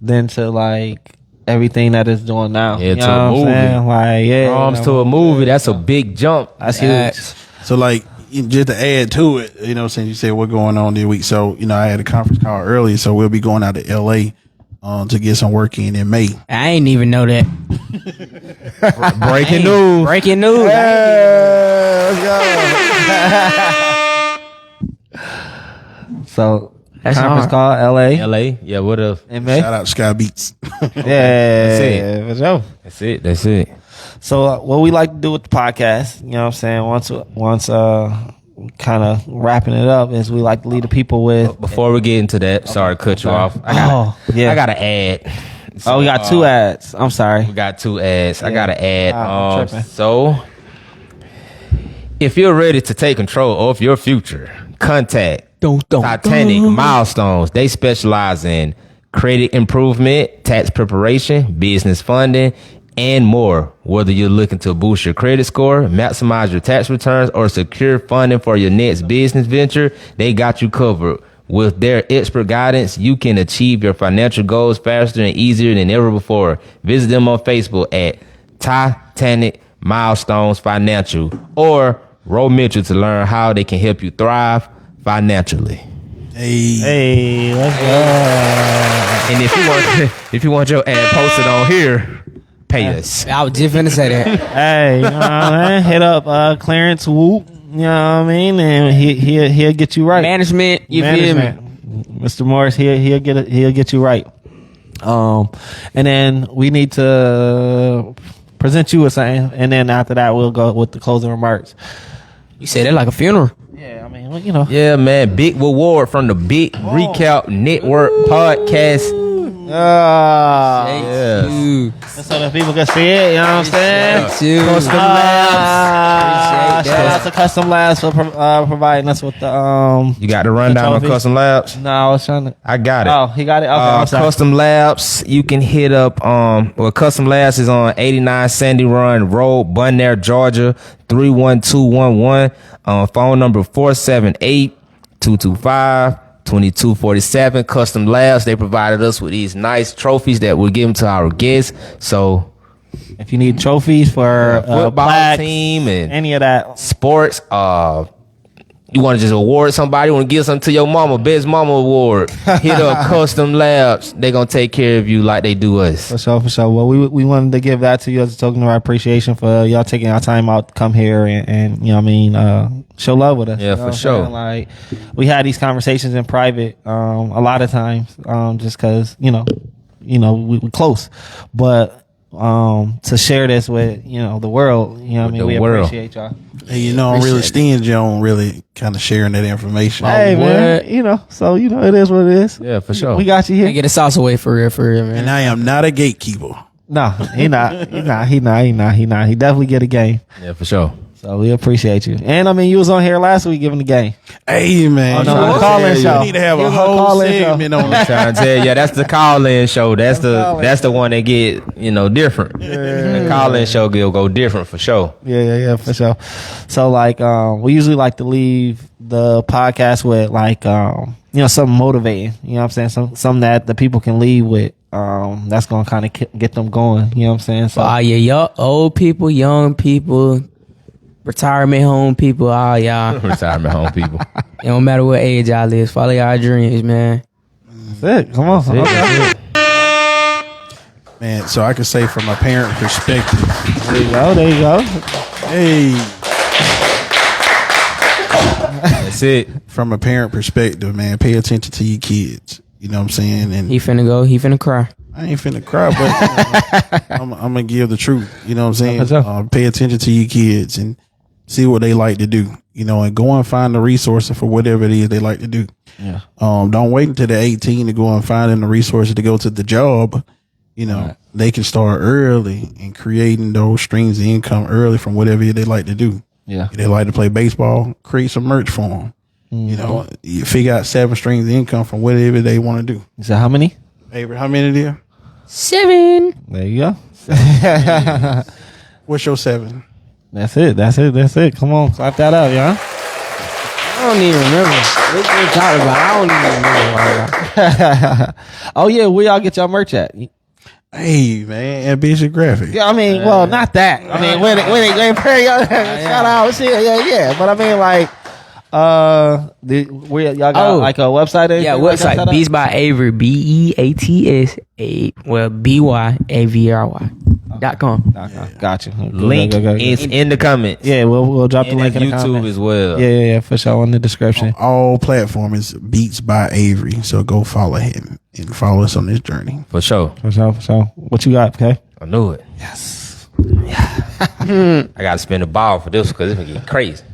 then to like everything that it's doing now. Yeah, You to know a what I'm movie. saying? Like, yeah, Drums to a movie. That's a big jump. That's huge. So like just to add to it, since you said what's going on this week. So, I had a conference call earlier, so we'll be going out to LA to get some work in May. I ain't even know that. Breaking news. Breaking news. So That's conference hard. call LA. LA. Yeah, what up? In May. Shout out Sky Beats. Yeah, for sure. That's it. So what we like to do with the podcast, you know what I'm saying? Once kind of wrapping it up is we like to lead the people with Before we get into that, sorry to cut you off. I got an ad. Oh, we got 2 ads. I'm sorry. We got 2 ads. I got to add. I'm tripping. So, if you're ready to take control of your future, contact Titanic Milestones. They specialize in credit improvement, tax preparation, business funding, and more. Whether you're looking to boost your credit score, maximize your tax returns, or secure funding for your next business venture, they got you covered. With their expert guidance, you can achieve your financial goals faster and easier than ever before. Visit them on Facebook at Titanic Milestones Financial or Ro Mitchell to learn how they can help you thrive financially. Hey, let's go. And if you want your ad posted on here, pay us. I was just finna say that. Hey, you know what I mean? Hit up Clarence Whoop. You know what I mean? And he'll get you right. Management, you feel me? Mr. Morris, he'll get you right. And then we need to present you with something, and then after that we'll go with the closing remarks. You said that like a funeral. Yeah, I mean, well, you know. Yeah, man. Big reward from the Big Recap Network podcast. Yeah. So that people can see it, you know what I'm saying? Custom Labs. Shout out to Custom Labs for providing us with the You got the rundown on Custom Labs? No, I was trying to. I got it. Oh, he got it. Okay, I'm sorry. Custom Labs. You can hit up. Custom Labs is on 89 Sandy Run Road, Bonaire, Georgia 31211. Phone number 478-225-2247. Custom Labs. They provided us with these nice trophies that we'll give them to our guests. So if you need trophies for football plaques, team and any of that sports, you want to just award somebody, want to give something to your mama, best mama award, hit up Custom Labs. They gonna take care of you like they do us. For sure. Well, we wanted to give that to you as a token of our appreciation for y'all taking our time out to come here and you know what I mean, show love with us. Yeah, you know for what I'm sure. saying? Like, we had these conversations in private a lot of times just because you know we close, but to share this with the world, you know what I mean, we appreciate y'all. Hey, I'm really stingy on really kind of sharing that information. Hey man, so it is what it is. Yeah, for sure. We got you here. Can't get the sauce away for real, man. And I am not a gatekeeper. No, he not. He definitely get a game. Yeah, for sure. So we appreciate you. And I mean, you was on here last week giving the game. Hey man, Oh, no, the call-in show. We need to have He a was on whole call-in segment on I'm that. trying to tell you, that's the call-in show. That's the one that get different. The call-in show will go different for sure. Yeah, for sure. So like, we usually like to leave the podcast with like, something motivating. You know what I'm saying? Something that the people can leave with. That's gonna kind of get them going. You know what I'm saying? So Y'all old people, young people, retirement home people, all y'all. Retirement home people. It don't matter what age y'all is. Follow y'all dreams, man. that's it. Come on. Okay. Man, so I can say from a parent perspective, There you go. hey, That's it. from a parent perspective, man, pay attention to your kids. You know what I'm saying? And He finna cry. I ain't finna cry, but I'm gonna give the truth. You know what I'm For saying? sure. Pay attention to your kids and see what they like to do. And go and find the resources for whatever it is they like to do. Yeah. Don't wait until they're 18 to go and find them the resources to go to the job. They can start early and creating those streams of income early from whatever they like to do. Yeah. If they like to play baseball, create some merch for them. You figure out 7 streams of income from whatever they want to do. So how many? Avery, how many there? 7. There you go. What's your 7? That's it. Come on, clap that up, y'all. I don't even remember. What we talking about? I don't even remember. Oh yeah, where y'all get y'all merch at? Hey man, Ambitious Graphic. Yeah, I mean, well, not that. I mean, when they pay y'all, shout out, shit, yeah. But I mean, like, where y'all got like a website? Yeah, website Beats by Avery, BEATS BYAVRY.com. Gotcha. Link is in the comments. Yeah, we'll drop the And link in the YouTube comments. as well. Yeah, for sure, in the description. All platforms Beats by Avery. So go follow him and follow us on this journey. For sure. For sure. What you got, okay? I knew it. Yes. I got to spend the ball for this because it's going to get crazy.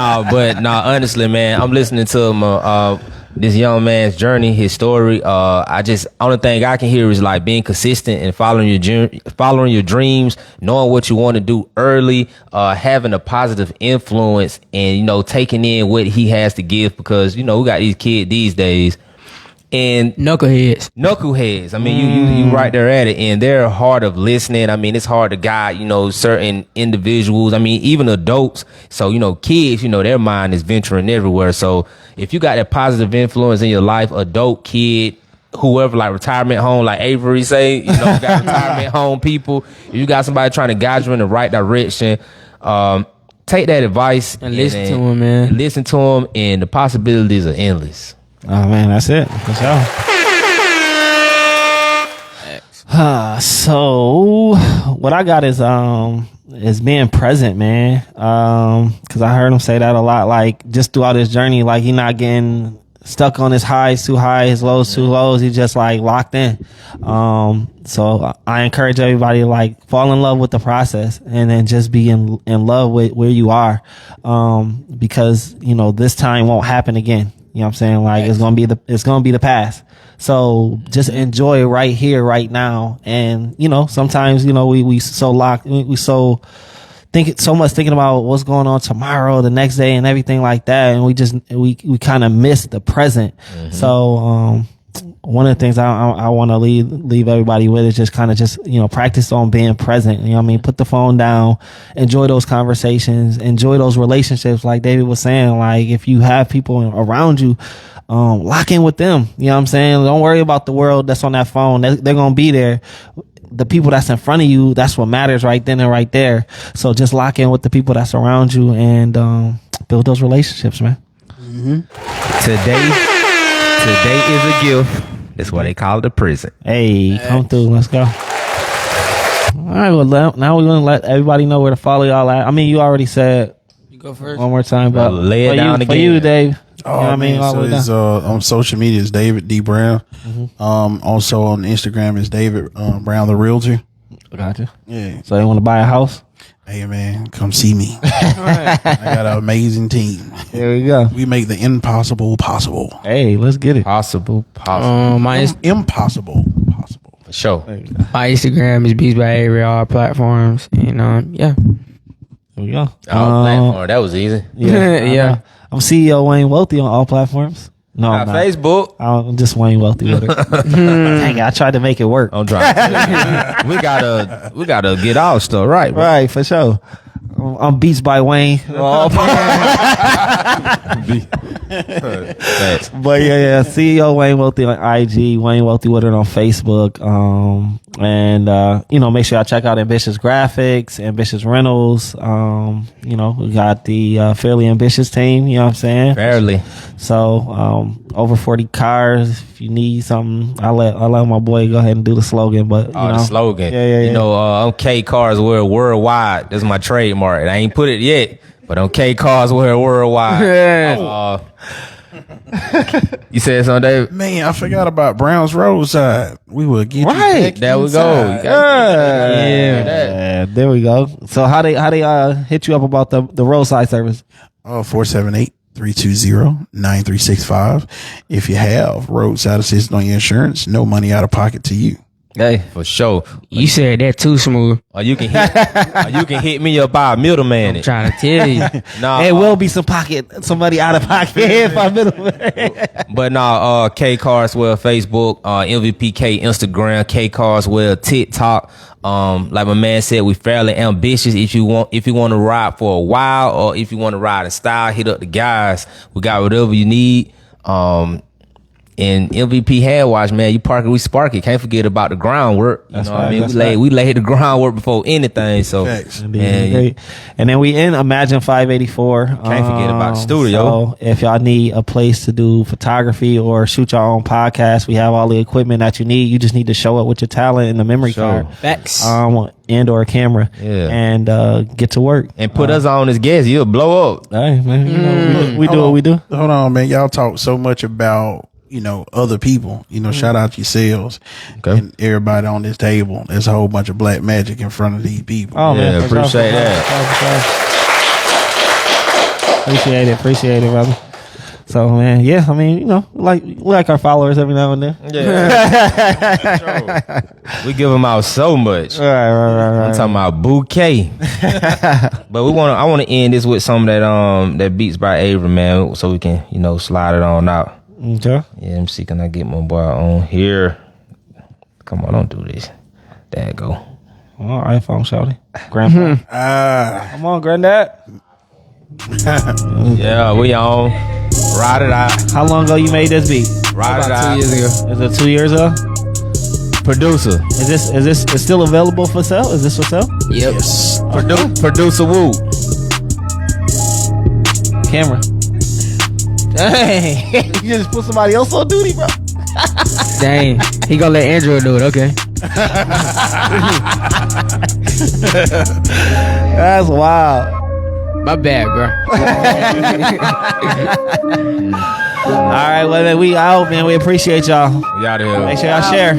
Honestly, man, I'm listening to this young man's journey, his story. Only thing I can hear is like being consistent and following your dreams, knowing what you want to do early, having a positive influence, and taking in what he has to give, because we got these kids these days. And knuckleheads. I mean, you right there at it, and they're hard of listening. I mean, it's hard to guide, certain individuals. I mean, even adults. So, kids, their mind is venturing everywhere. So if you got that positive influence in your life, adult, kid, whoever, like retirement home, like Avery say, got retirement home people. If you got somebody trying to guide you in the right direction, take that advice and listen to them, man. Listen to them, and the possibilities are endless. Oh man, that's it. For sure. So what I got is being present, man. Cause I heard him say that a lot, like just throughout his journey, like he not getting stuck on his highs too high, his lows too lows. He just like locked in. So I encourage everybody to like fall in love with the process, and then just be in love with where you are. Because this time won't happen again. You know what I'm saying? Like it's gonna be the past. So just enjoy right here, right now. And sometimes we so locked, we so thinking about what's going on tomorrow, the next day, and everything like that, and we kind of miss the present. Mm-hmm. So one of the things I want to leave everybody with is just practice on being present. You know what I mean? Put the phone down, enjoy those conversations, enjoy those relationships. Like David was saying, like if you have people around you, lock in with them. You know what I'm saying? Don't worry about the world that's on that phone. They're going to be there. The people that's in front of you, that's what matters right then and right there. So just lock in with the people that's around you, and build those relationships, man. Mm-hmm. Today is a gift. That's why they call it a prison. Hey, come through. Let's go. All right. Well, now we're going to let everybody know where to follow y'all at. I mean, you already said. You go first. One more time, but lay it down again. For you, Dave. Oh, I mean, so it's on social media is David D. Brown. Mm-hmm. Also on Instagram is David Brown the Realtor. Gotcha. Yeah. So they want to buy a house? Hey man, come see me. I got an amazing team. There we go. We make the impossible possible. Hey, let's get it. Possible. Impossible possible. For sure. My Instagram is Beats by Avery, all platforms, and yeah. There we go. All platform. That was easy. Yeah. Yeah. I'm CEO Wayne Wealthy on all platforms. No, I'm not. Facebook. I'm just Wayne Wealthy with it. Dang it, I tried to make it work. I'm trying. we gotta get our stuff right, bro. Right, for sure. I'm Beats by Wayne. But yeah, CEO Wayne Wealthy on IG, Wayne Wealthy with it on Facebook. And make sure y'all check out Ambitious Graphics, Ambitious Rentals. We got the Fairly Ambitious team, you know what I'm saying? Fairly. So over 40 cars. If you need something, I'll let my boy go ahead and do the slogan. But the slogan. Yeah. I'm K Cars Worldwide. That's my trademark. I ain't put it yet, but I'm K Cars Worldwide. Yeah. You said something, David? Man, I forgot about Brown's Roadside. We will get right. you There we go. Yeah, there we go. So how they hit you up about the roadside service? 478-320-9365. If you have roadside assistance on your insurance, no money out of pocket to you. Hey, for sure. You said that too smooth. Or you can hit me up by a middleman. I'm trying to tell you. Nah, it will be somebody out of pocket if I middleman. But K Carswell Facebook, MVPK Instagram, K Carswell TikTok. Like my man said, we fairly ambitious. If you want to ride for a while, or if you want to ride in style, hit up the guys. We got whatever you need. And MVP hand wash, man, you park it, we spark it. Can't forget about the groundwork. You know what I mean? We laid the groundwork before anything. So, great. And then we in Imagine 584. Can't forget about the studio. So if y'all need a place to do photography or shoot your own podcast, we have all the equipment that you need. You just need to show up with your talent and the memory card. Facts. And or a camera. Yeah. And get to work. And put us on as guests. You'll blow up. Hey, man, we do what we do. Hold on, man. Y'all talk so much about other people, shout out yourselves and everybody on this table. There's a whole bunch of black magic in front of these people. Oh, yeah, man. Appreciate that. Appreciate it, brother. So man, yeah, I mean, you know, we like our followers every now and then. Yeah. We give them out so much. Right. I'm talking about bouquet. But I want to end this with some of that Beats by Avery, man, so we can, you know, slide it on out. Okay. Yeah, let me see, can I get my boy on here? Come on, don't do this. There you go. All right, phone shouty. Grandpa. Come on, granddad. Yeah, we on. Ride it out. How long ago you made this beat? Ride it About out. 2 years ago. Is it 2 years ago? Producer. Is this still available for sale? Is this for sale? Yep. Producer Woo. Camera. Dang. You just put somebody else on duty, bro. Dang. He gonna let Andrew do it. Okay. That's wild. My bad, bro. All right, well, man, we out, man. We appreciate y'all. We out of here. Make sure y'all share.